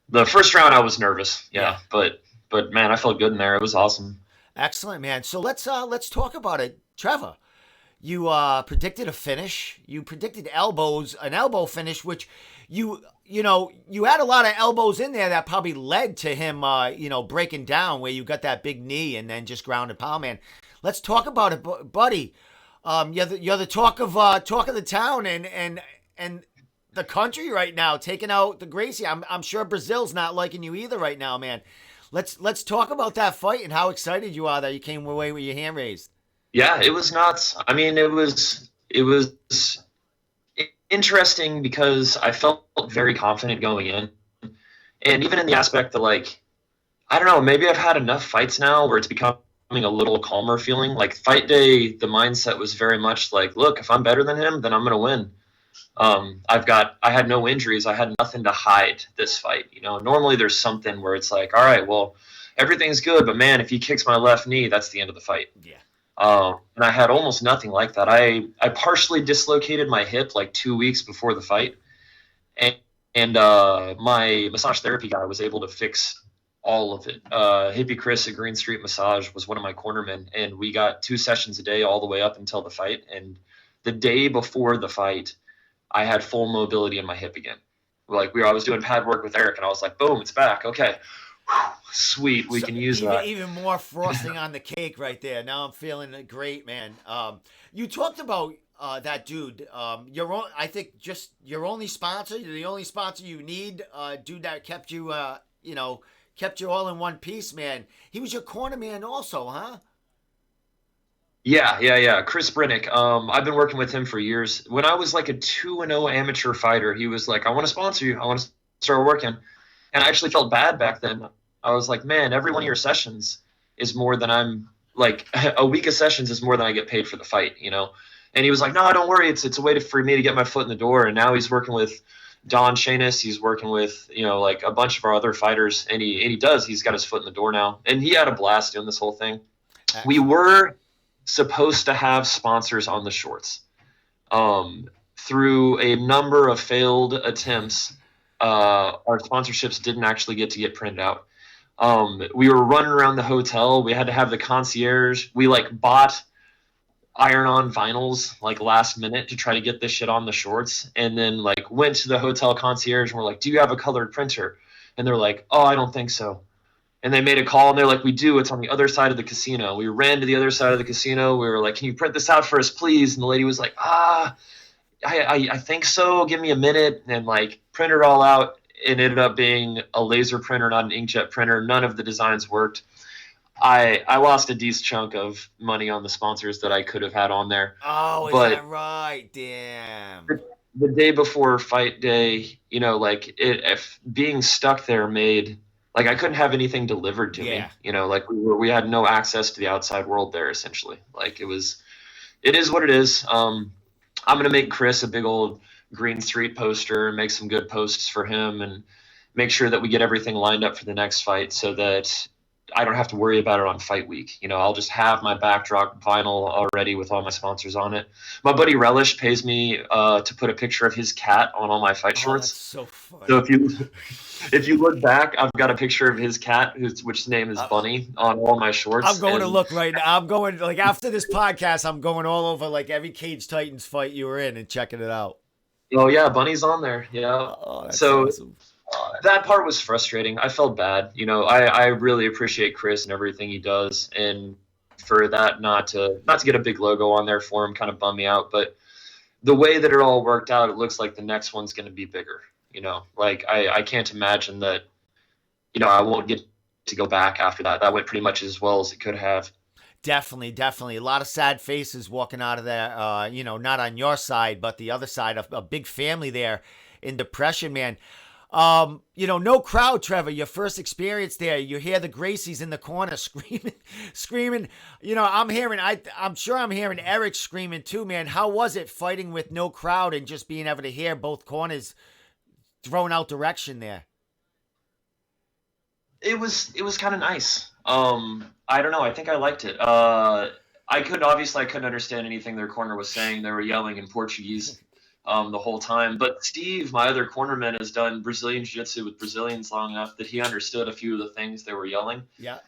The first round I was nervous. Yeah. But man, I felt good in there. It was awesome. Excellent, man. So let's talk about it. Trevor, you predicted a finish. You predicted an elbow finish, which you had a lot of elbows in there that probably led to him, breaking down, where you got that big knee and then just ground and pound, man. Let's talk about it, buddy. You're the talk of the town and the country right now, taking out the Gracie. I'm sure Brazil's not liking you either right now, man. Let's talk about that fight and how excited you are that you came away with your hand raised. Yeah, it was nuts. I mean, it was interesting because I felt very confident going in. And even in the aspect that, like, I don't know, maybe I've had enough fights now where it's becoming a little calmer feeling. Like, fight day, the mindset was very much like, look, if I'm better than him, then I'm going to win. I had no injuries. I had nothing to hide this fight. Normally there's something where it's like, all right, well, everything's good, but man, if he kicks my left knee, that's the end of the fight. Yeah. And I had almost nothing like that. I partially dislocated my hip like 2 weeks before the fight. And my massage therapy guy was able to fix all of it. Hippie Chris at Green Street Massage was one of my cornermen, and we got 2 sessions a day all the way up until the fight. And the day before the fight, I had full mobility in my hip again. I was doing pad work with Eric, and I was like, boom, it's back. Okay. Whew, sweet. We can use that. Even more frosting on the cake right there. Now I'm feeling great, man. You talked about that dude. I think just your only sponsor, the only sponsor you need, dude that kept you, kept you all in one piece, man. He was your corner man also, huh? Yeah. Chris Brinnick. I've been working with him for years. When I was like a 2-0 amateur fighter, he was like, I want to sponsor you. I want to start working. And I actually felt bad back then. I was like, man, every one of your sessions is more than I'm like a week of sessions is more than I get paid for the fight, you know? And he was like, no, don't worry. It's a way for me to get my foot in the door. And now he's working with Don Shanis. He's working with, like a bunch of our other fighters. And he's got his foot in the door now. And he had a blast doing this whole thing. Excellent. We were supposed to have sponsors on the shorts. Through a number of failed attempts, our sponsorships didn't actually get printed out. We were running around the hotel. We had to have the concierge. We bought iron-on vinyls last minute to try to get this shit on the shorts, and then went to the hotel concierge and we're like, do you have a colored printer? And they're like, oh, I don't think so. And they made a call and they're like, we do. It's on the other side of the casino. We ran to the other side of the casino. We were like, can you print this out for us, please? And the lady was like, I think so. Give me a minute. And printed it all out. It ended up being a laser printer, not an inkjet printer. None of the designs worked. I lost a decent chunk of money on the sponsors that I could have had on there. Oh, is that right? Damn. The day before fight day, if being stuck there made I couldn't have anything delivered to me. We had no access to the outside world there. Essentially, it is what it is. I'm gonna make Chris a big old Green Street poster and make some good posts for him and make sure that we get everything lined up for the next fight so that I don't have to worry about it on fight week. I'll just have my backdrop vinyl already with all my sponsors on it. My buddy Relish pays me to put a picture of his cat on all my fight shorts. That's so funny. So if you look back, I've got a picture of his cat, which name is Bunny, on all my shorts. I'm going to look right now. I'm going after this podcast. I'm going all over every Cage Titans fight you were in and checking it out. Oh yeah, Bunny's on there. Yeah. Oh, that's so awesome. That part was frustrating. I felt bad. I really appreciate Chris and everything he does, and for that not to get a big logo on there for him kind of bummed me out. But the way that it all worked out, it looks like the next one's going to be bigger. I can't imagine that. I won't get to go back after that. That went pretty much as well as it could have. Definitely. A lot of sad faces walking out of there, not on your side, but the other side of a big family there in depression, man. No crowd, Trevor, your first experience there, you hear the Gracies in the corner screaming, I'm sure I'm hearing Eric screaming too, man. How was it fighting with no crowd and just being able to hear both corners thrown out direction there? It was kind of nice. I don't know. I think I liked it. I couldn't understand anything their corner was saying. They were yelling in Portuguese the whole time. But Steve, my other cornerman, has done Brazilian Jiu-Jitsu with Brazilians long enough that he understood a few of the things they were yelling. Yeah.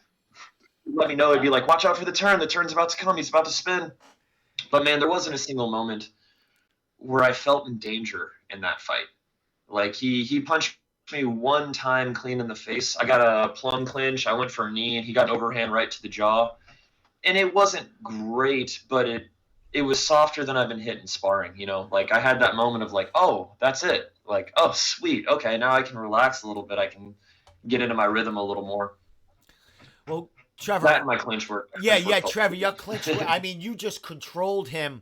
Let me know. He'd be like, watch out for the turn. The turn's about to come. He's about to spin. But, man, there wasn't a single moment where I felt in danger in that fight. He punched me one time clean in the face. I got a plum clinch. I went for a knee, and he got an overhand right to the jaw. And it wasn't great, but it was softer than I've been hit in sparring, I had that moment of oh, that's it. Oh, sweet. Okay, now I can relax a little bit. I can get into my rhythm a little more. Well, Trevor. That and my clinch work. Yeah, Trevor, your clinch work. I mean, you just controlled him,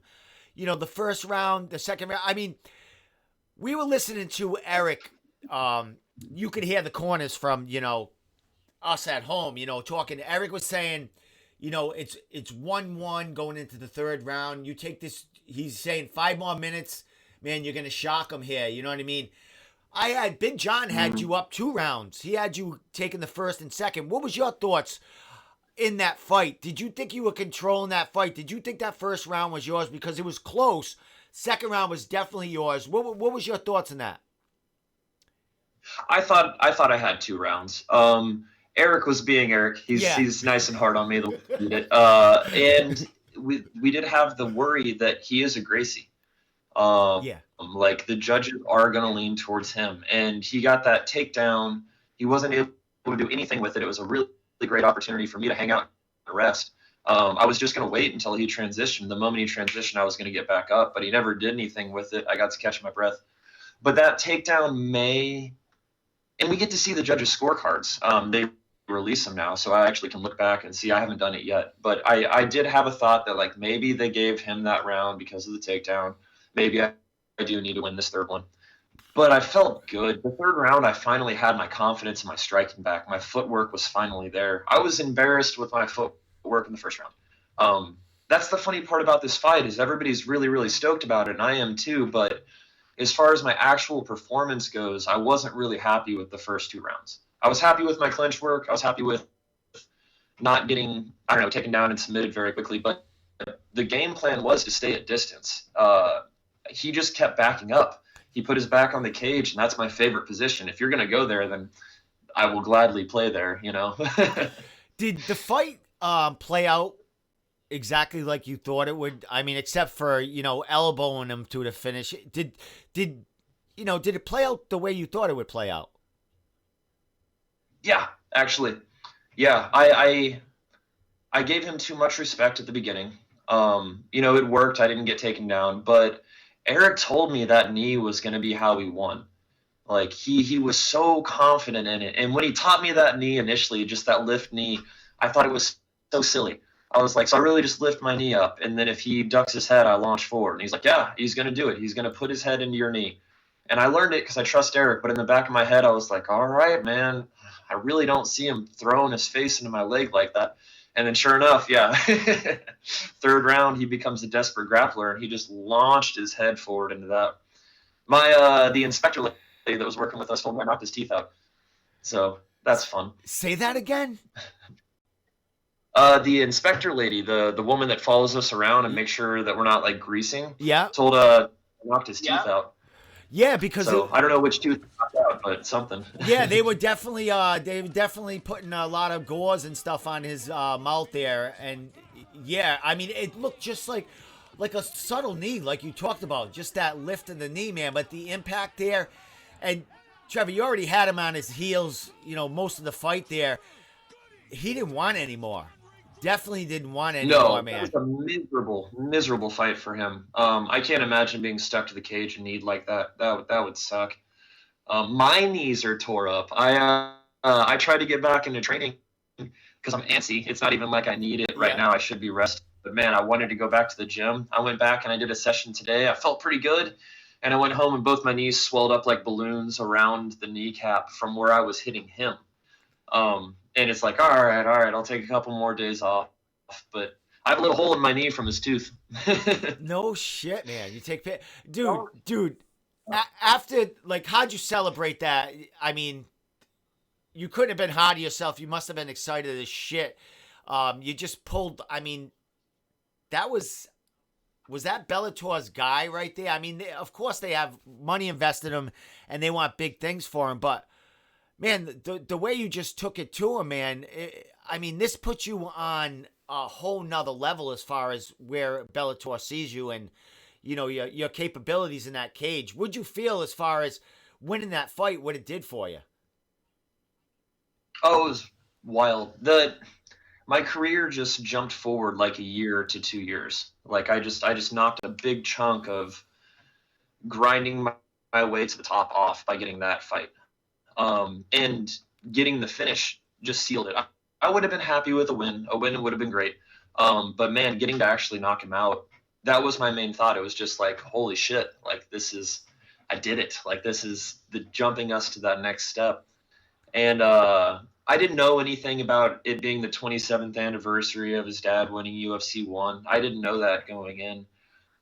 the first round, the second round. I mean, we were listening to Eric. You could hear the corners from, us at home, talking. Eric was saying, it's 1-1 going into the third round. You take this, he's saying 5 more minutes, man, you're going to shock him here. You know what I mean? Big John had you up 2 rounds. He had you taking the first and second. What was your thoughts in that fight? Did you think you were controlling that fight? Did you think that first round was yours? Because it was close. Second round was definitely yours. What was your thoughts on that? I thought I had 2 rounds. Eric was being Eric. He's nice and hard on me. And we did have the worry that he is a Gracie. The judges are going to lean towards him. And he got that takedown. He wasn't able to do anything with it. It was a really great opportunity for me to hang out and rest. I was just going to wait until he transitioned. The moment he transitioned, I was going to get back up. But he never did anything with it. I got to catch my breath. But that takedown and we get to see the judges' scorecards. They release him now, so I actually can look back and see. I haven't done it yet, but I did have a thought that like maybe they gave him that round because of the takedown. Maybe I do need to win this third one. But I felt good. The third round, I finally had my confidence in my striking back. My footwork was finally there. I was embarrassed with my footwork in the first round. That's the funny part about this fight is everybody's really, really stoked about it, and I am too. But as far as my actual performance goes, I wasn't really happy with the first 2 rounds. I was happy with my clinch work. I was happy with not getting, taken down and submitted very quickly. But the game plan was to stay at distance. He just kept backing up. He put his back on the cage, and that's my favorite position. If you're going to go there, then I will gladly play there, Did the fight play out exactly like you thought it would? I mean, except for, elbowing him to the finish. Did it play out the way you thought it would play out? Yeah, actually. Yeah, I gave him too much respect at the beginning. It worked. I didn't get taken down, but Eric told me that knee was going to be how we won. Like he was so confident in it. And when he taught me that knee initially, just that lift knee, I thought it was so silly. I was like, so I really just lift my knee up. And then if he ducks his head, I launch forward. And he's like, yeah, he's going to do it. He's going to put his head into your knee. And I learned it because I trust Eric. But in the back of my head, I was like, all right, man, I really don't see him throwing his face into my leg like that. And then sure enough, yeah, third round, he becomes a desperate grappler, and he just launched his head forward into that. The inspector lady that was working with us told me I knocked his teeth out. So that's fun. Say that again? The inspector lady, the woman that follows us around and makes sure that we're not, like, greasing, told I knocked his teeth out. Yeah, because I don't know which tooth knocked out, but something. Yeah, they were definitely putting a lot of gauze and stuff on his mouth there, and yeah, I mean it looked just like a subtle knee, like you talked about, just that lift in the knee, man. But the impact there, and Trevor, you already had him on his heels, most of the fight there. He didn't want any more. Definitely didn't want any more, man. It was a miserable fight for him. I can't imagine being stuck to the cage and kneed like that. That would suck. My knees are tore up. I tried to get back into training because I'm antsy. It's not even like I need it right now. I should be rested. But man, I wanted to go back to the gym. I went back and I did a session today. I felt pretty good. And I went home and both my knees swelled up like balloons around the kneecap from where I was hitting him. And it's like, all right, I'll take a couple more days off. But I have a little hole in my knee from his tooth. No shit, man. You take pit. Dude, after, like, how'd you celebrate that? I mean, you couldn't have been hard to yourself. You must have been excited as shit. You just pulled, I mean, was that Bellator's guy right there? I mean, of course they have money invested in him and they want big things for him, but man, the way you just took it to him, man, I mean, this puts you on a whole nother level as far as where Bellator sees you and, your capabilities in that cage. What'd you feel as far as winning that fight, what it did for you? Oh, it was wild. My career just jumped forward like a year to 2 years. Like I just knocked a big chunk of grinding my way to the top off by getting that fight. And getting the finish just sealed it. I would have been happy with a win. A win would have been great. But man, getting to actually knock him out, that was my main thought. It was just like, holy shit, like I did it. Like this is the jumping us to that next step. And, I didn't know anything about it being the 27th anniversary of his dad winning UFC 1. I didn't know that going in.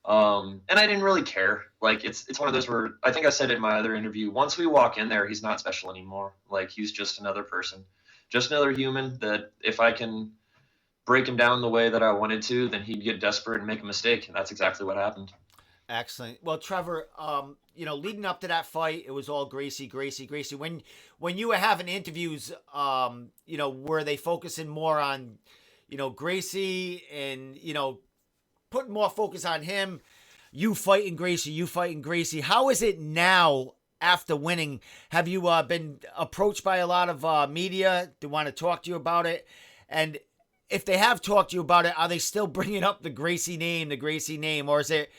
And I didn't really care. Like it's one of those where I think I said it in my other interview, once we walk in there, he's not special anymore. Like he's just another person, just another human that if I can break him down the way that I wanted to, then he'd get desperate and make a mistake. And that's exactly what happened. Excellent. Well, Trevor, leading up to that fight, it was all Gracie. When you were having interviews, were they focusing more on, Gracie and, putting more focus on him, you fighting Gracie. How is it now after winning? Have you been approached by a lot of media to want to talk to you about it? And if they have talked to you about it, are they still bringing up the Gracie name, or is it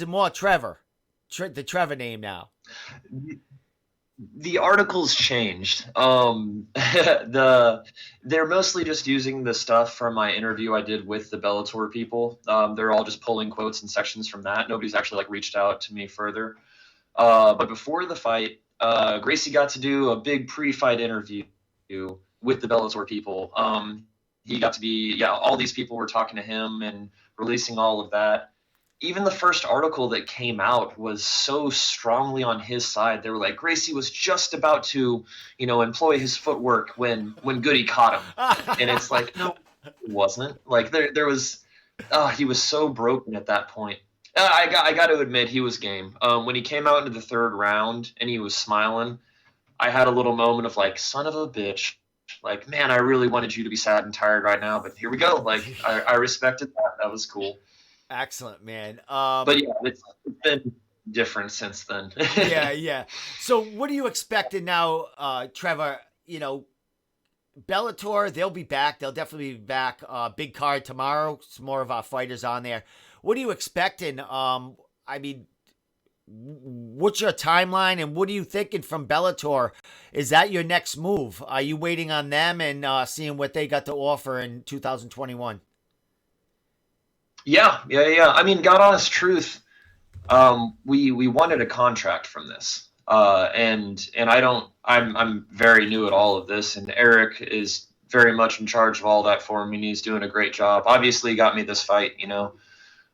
more Trevor, the Trevor name now? The articles changed. They're mostly just using the stuff from my interview I did with the Bellator people. They're all just pulling quotes and sections from that. Nobody's actually like reached out to me further. But before the fight, Gracie got to do a big pre-fight interview with the Bellator people. He got to be, yeah, all these people were talking to him and releasing all of that. Even the first article that came out was so strongly on his side. They were like, Gracie was just about to, employ his footwork when Goody caught him. And it's like, no, it wasn't. Like there was, he was so broken at that point. I got to admit, he was game. When he came out into the third round and he was smiling, I had a little moment of like, son of a bitch. Like, man, I really wanted you to be sad and tired right now, but here we go. Like, I respected that. That was cool. Excellent, man. But yeah, it's been different since then. yeah. So what are you expecting now, Trevor? Bellator, they'll be back. They'll definitely be back. Big card tomorrow. Some more of our fighters on there. What are you expecting? I mean, what's your timeline and what are you thinking from Bellator? Is that your next move? Are you waiting on them and seeing what they got to offer in 2021? Yeah. I mean, God honest truth, we wanted a contract from this, and I'm very new at all of this, and Eric is very much in charge of all that for me, and he's doing a great job. Obviously, he got me this fight,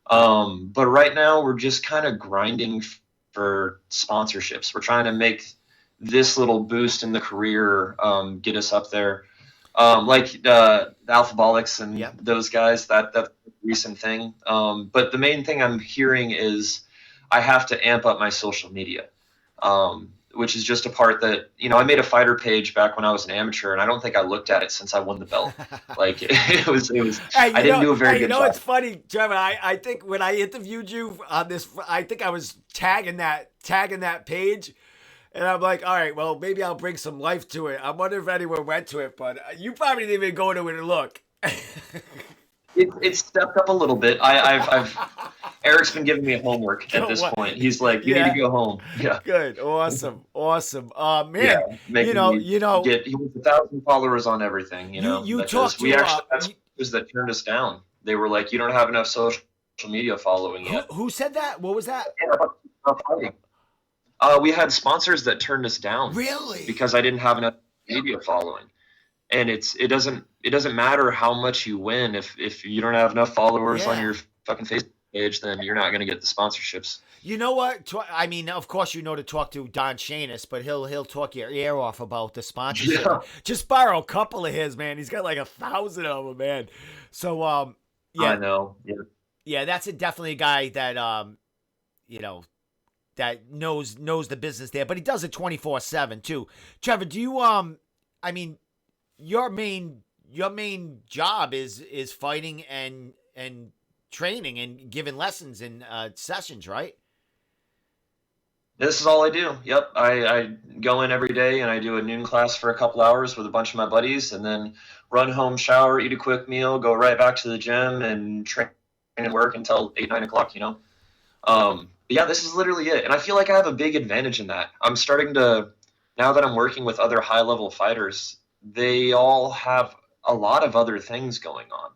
but right now we're just kind of grinding for sponsorships. We're trying to make this little boost in the career, get us up there. Like the Alphabolics and those guys, that's a recent thing. But the main thing I'm hearing is I have to amp up my social media, which is just a part that, I made a fighter page back when I was an amateur, and I don't think I looked at it since I won the belt. Like it was, Hey, I didn't do a very good job. It's funny, Trevor, I think when I interviewed you on this, I think I was tagging that page. And I'm like, all right, well, maybe I'll bring some life to it. I wonder if anyone went to it, but you probably didn't even go to it and look. It's stepped up a little bit. I've Eric's been giving me homework at this point. He's like, you need to go home. Yeah. Good. Awesome. Man. Yeah, he was 1,000 followers on everything. You talked to that's that turned us down. They were like, you don't have enough social media following yet. Who said that? What was that? About fighting. We had sponsors that turned us down. Really? Because I didn't have enough media following. And it doesn't matter how much you win if you don't have enough followers on your fucking Facebook page, then you're not going to get the sponsorships. You know what? I mean, of course you know to talk to Don Shanis, but he'll talk your ear off about the sponsorship. Yeah. Just borrow a couple of his, man. He's got like 1,000 of them, man. So I know. Yeah, that's definitely a guy that that knows the business there, but he does it 24/7 too. Trevor, do you I mean, your main job is fighting and training and giving lessons and sessions, right? This is all I do. Yep. I go in every day and I do a noon class for a couple hours with a bunch of my buddies, and then run home, shower, eat a quick meal, go right back to the gym and train and work until 8-9 o'clock, Yeah, this is literally it. And I feel like I have a big advantage in that. I'm starting to, now that I'm working with other high-level fighters, they all have a lot of other things going on.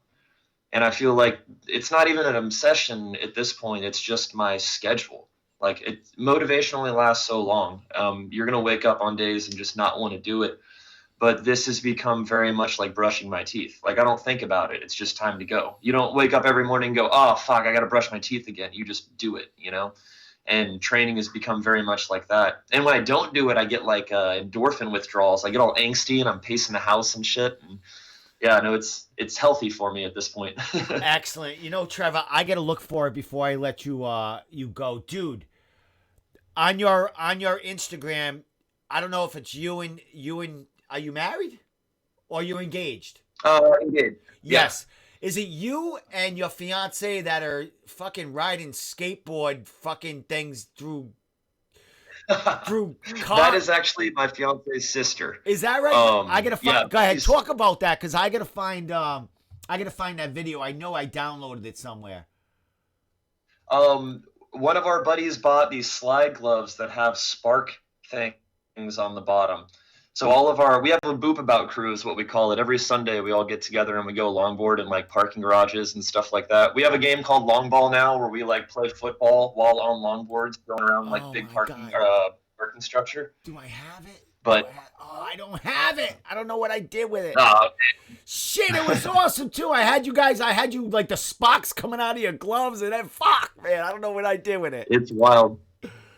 And I feel like it's not even an obsession at this point. It's just my schedule. Like, motivation only lasts so long. You're going to wake up on days and just not want to do it. But this has become very much like brushing my teeth. Like, I don't think about it. It's just time to go. You don't wake up every morning and go, oh, fuck, I got to brush my teeth again. You just do it, And training has become very much like that. And when I don't do it, I get like endorphin withdrawals. I get all angsty and I'm pacing the house and shit. And yeah, no, it's healthy for me at this point. Excellent. Trevor, I got to look for it before I let you go. Dude, on your Instagram, I don't know if it's you and are you married or you engaged? Engaged. Yes. Yeah. Is it you and your fiance that are fucking riding skateboard fucking things through That is actually my fiance's sister. Is that right? I gotta find. Yeah, go ahead, talk about that because I gotta find that video. I know I downloaded it somewhere. One of our buddies bought these slide gloves that have spark things on the bottom. So we have a boop about crew is what we call it. Every Sunday we all get together and we go longboard in like parking garages and stuff like that. We have a game called long ball now where we like play football while on longboards going around like Oh big my parking God. parking structure. Do I have it? But I don't have it. I don't know what I did with it. uh, Shit, it was awesome too. I had you like the sparks coming out of your gloves, and then fuck, man, I don't know what I did with it. it's wild.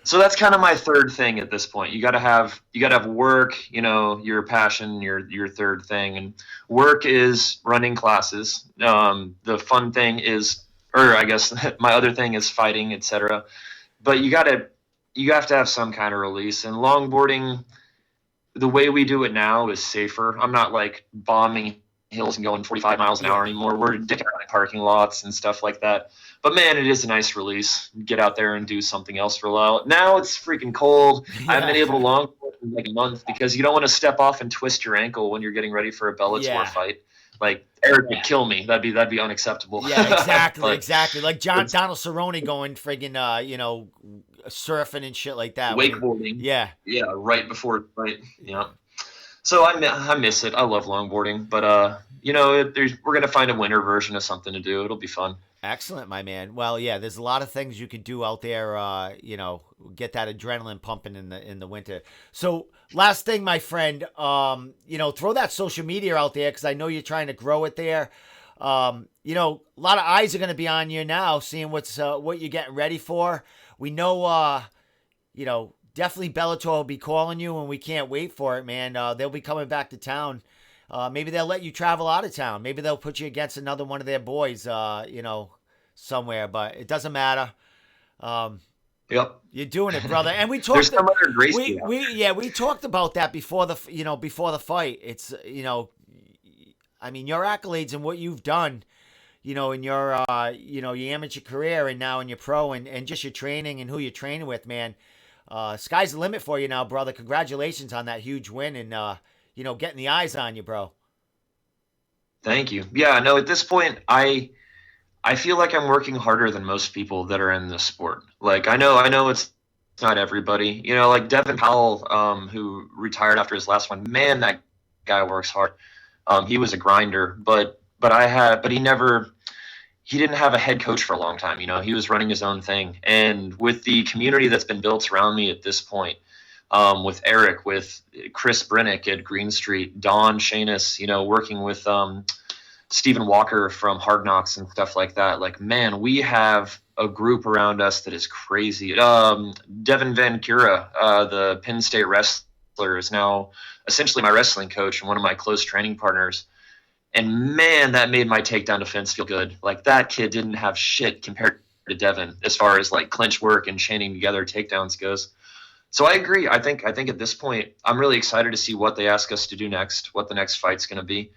So that's kind of my third thing at this point. You gotta have work, your passion, your third thing. And work is running classes. The fun thing is, or I guess my other thing is fighting, etc. But you have to have some kind of release. And longboarding, the way we do it now is safer. I'm not like bombing hills and going 45 miles an hour anymore. We're dicking around in parking lots and stuff like that. But man, it is a nice release. Get out there and do something else for a while. Now it's freaking cold. I haven't been able to longboard in like a month because you don't want to step off and twist your ankle when you're getting ready for a Bellator fight. Like Eric would kill me. That'd be unacceptable. Yeah, exactly, exactly. Like Donald Cerrone going friggin' surfing and shit like that. Wakeboarding. Yeah, right before fight. Yeah. So I miss it. I love longboarding, but we're gonna find a winter version of something to do. It'll be fun. excellent, my man. Well, yeah, there's a lot of things you could do out there. Get that adrenaline pumping in the winter. So last thing, my friend, throw that social media out there because I know you're trying to grow it there. A lot of eyes are going to be on you now, seeing what you're getting ready for. We know, definitely Bellator will be calling you, and we can't wait for it, man. They'll be coming back to town. Maybe they'll let you travel out of town. Maybe they'll put you against another one of their boys, somewhere. But it doesn't matter. Yep. You're doing it, brother. And we talked. There's some other grace. We talked about that before the fight. It's your accolades and what you've done, in your your amateur career and now in your pro and just your training and who you're training with, man. Sky's the limit for you now, brother. Congratulations on that huge win and getting the eyes on you, bro. Thank you. Yeah, no, at this point, I feel like I'm working harder than most people that are in this sport. Like, I know it's not everybody. Like Devin Powell, who retired after his last one. Man, that guy works hard. He was a grinder, but he didn't have a head coach for a long time. He was running his own thing. And with the community that's been built around me at this point, with Eric, with Chris Brennick at Green Street, Don Shanus, working with Stephen Walker from Hard Knocks and stuff like that. Like, man, we have a group around us that is crazy. Devin Van Cura, the Penn State wrestler, is now essentially my wrestling coach and one of my close training partners. And man, that made my takedown defense feel good. Like, that kid didn't have shit compared to Devin as far as like clinch work and chaining together takedowns goes. So I agree. I think at this point, I'm really excited to see what they ask us to do next, what the next fight's going to be.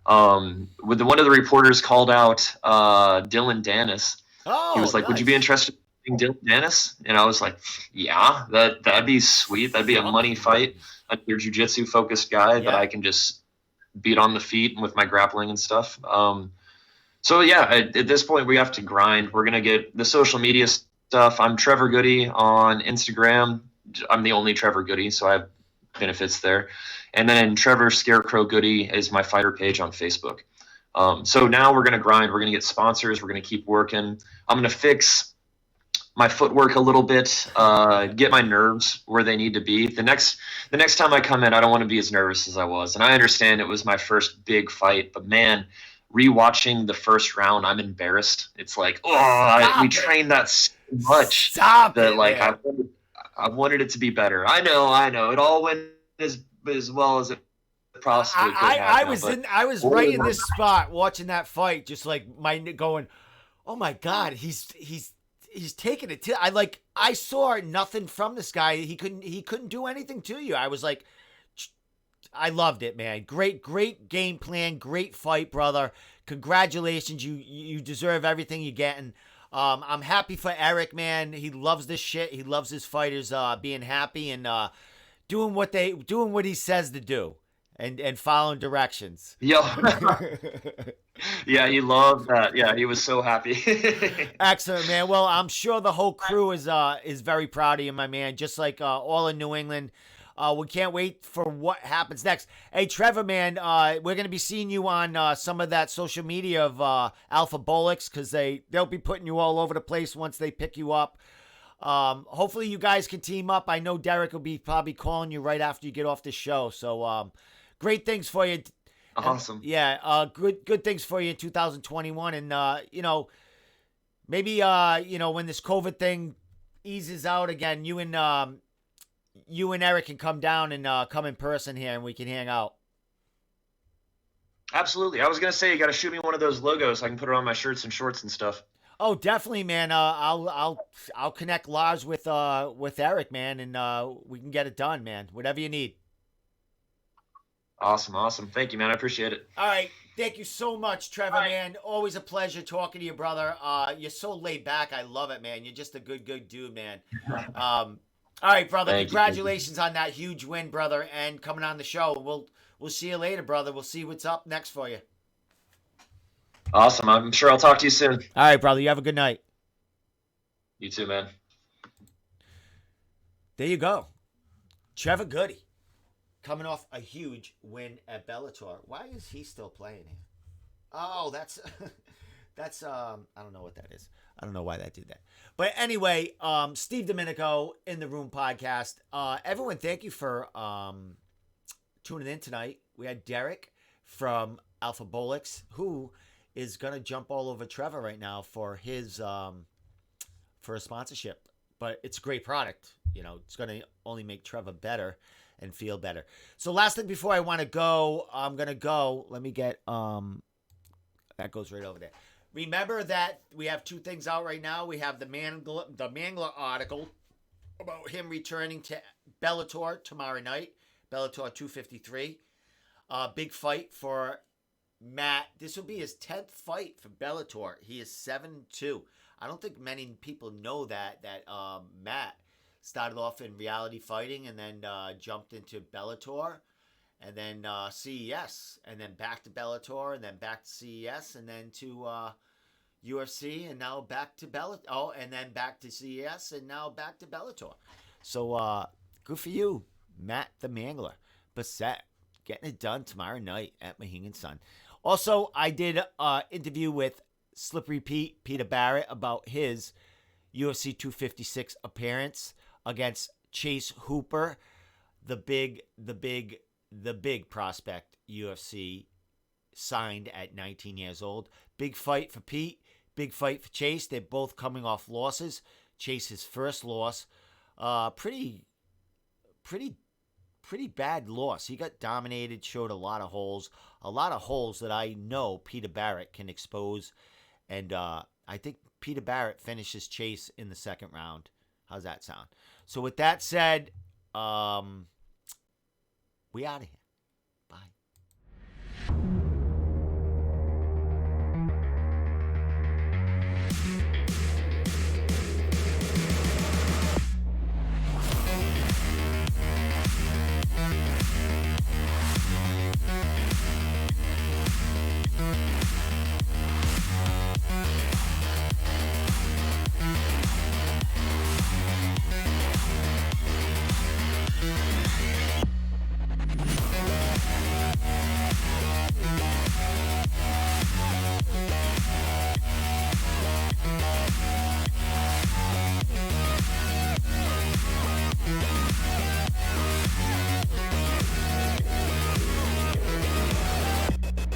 One of the reporters called out Dylan Dennis. Oh, he was like, nice. "Would you be interested in Dylan Dennis?" And I was like, "Yeah, that'd be sweet. That'd be a money fight. Another jiu-jitsu focused guy that I can just beat on the feet and with my grappling and stuff." So yeah, at this point, we have to grind. We're gonna get the social media stuff. I'm Trevor Gudde on Instagram. I'm the only Trevor Gudde, so I have benefits there. And then Trevor Scarecrow Gudde is my fighter page on Facebook. So now we're going to grind. We're going to get sponsors. We're going to keep working. I'm going to fix my footwork a little bit, get my nerves where they need to be. The next time I come in, I don't want to be as nervous as I was. And I understand it was my first big fight, but man, rewatching the first round, I'm embarrassed. It's like, we trained that so much that I wanted it to be better. I know. It all went as well as it possibly could have. I was right in this spot watching that fight, just like going, oh my God, he's taking it to. I saw nothing from this guy. He couldn't do anything to you. I was like, I loved it, man. Great game plan, great fight, brother. Congratulations, you deserve everything you're getting. I'm happy for Eric, man. He loves this shit. He loves his fighters being happy and doing what he says to do and following directions. Yeah. Yeah, he loved that. Yeah, he was so happy. Excellent, man. Well, I'm sure the whole crew is very proud of you, my man. Just like all in New England. We can't wait for what happens next. Hey, Trevor, man, we're going to be seeing you on some of that social media of Alpha Bolix, because they'll be putting you all over the place once they pick you up. Hopefully you guys can team up. I know Derek will be probably calling you right after you get off the show. So great things for you. Awesome. Good things for you in 2021. And, maybe, when this COVID thing eases out again, you and Eric can come down and come in person here and we can hang out. Absolutely. I was going to say, you got to shoot me one of those logos so I can put it on my shirts and shorts and stuff. Oh, definitely, man. I'll connect Lars with Eric, man, and we can get it done, man. Whatever you need. Awesome. Thank you, man. I appreciate it. All right. Thank you so much, Trevor, man. Always a pleasure talking to you, brother. You're so laid back. I love it, man. You're just a good dude, man. All right, brother. Thank you. Congratulations on that huge win, brother, and coming on the show. We'll see you later, brother. We'll see what's up next for you. Awesome. I'm sure I'll talk to you soon. All right, brother. You have a good night. You too, man. There you go. Trevor Gudde coming off a huge win at Bellator. Why is he still playing here? Oh, that's I don't know what that is. I don't know why that did that. But anyway, Steve Domenico in the Room podcast. Everyone, thank you for tuning in tonight. We had Derek from Alpha Bolix, who is gonna jump all over Trevor right now for his for a sponsorship. But it's a great product. It's gonna only make Trevor better and feel better. So last thing before I want to go, I'm gonna go. Let me get that goes right over there. Remember that we have two things out right now. We have the Mangler article about him returning to Bellator tomorrow night, Bellator 253. Big fight for Matt. This will be his 10th fight for Bellator. He is 7-2. I don't think many people know that Matt started off in reality fighting and then jumped into Bellator and then CES and then back to Bellator and then back to CES and then to UFC and now back to Bellator. Oh, and then back to CES and now back to Bellator. So good for you, Matt the Mangler. Bassett getting it done tomorrow night at Mohegan Sun. Also, I did an interview with Slippery Pete, Peter Barrett, about his UFC 256 appearance against Chase Hooper, the big prospect UFC signed at 19 years old. Big fight for Pete, big fight for Chase. They're both coming off losses. Chase's first loss, pretty bad loss. He got dominated, showed a lot of holes that I know Peter Barrett can expose. And I think Peter Barrett finishes Chase in the second round. How's that sound? So with that said, we out of here.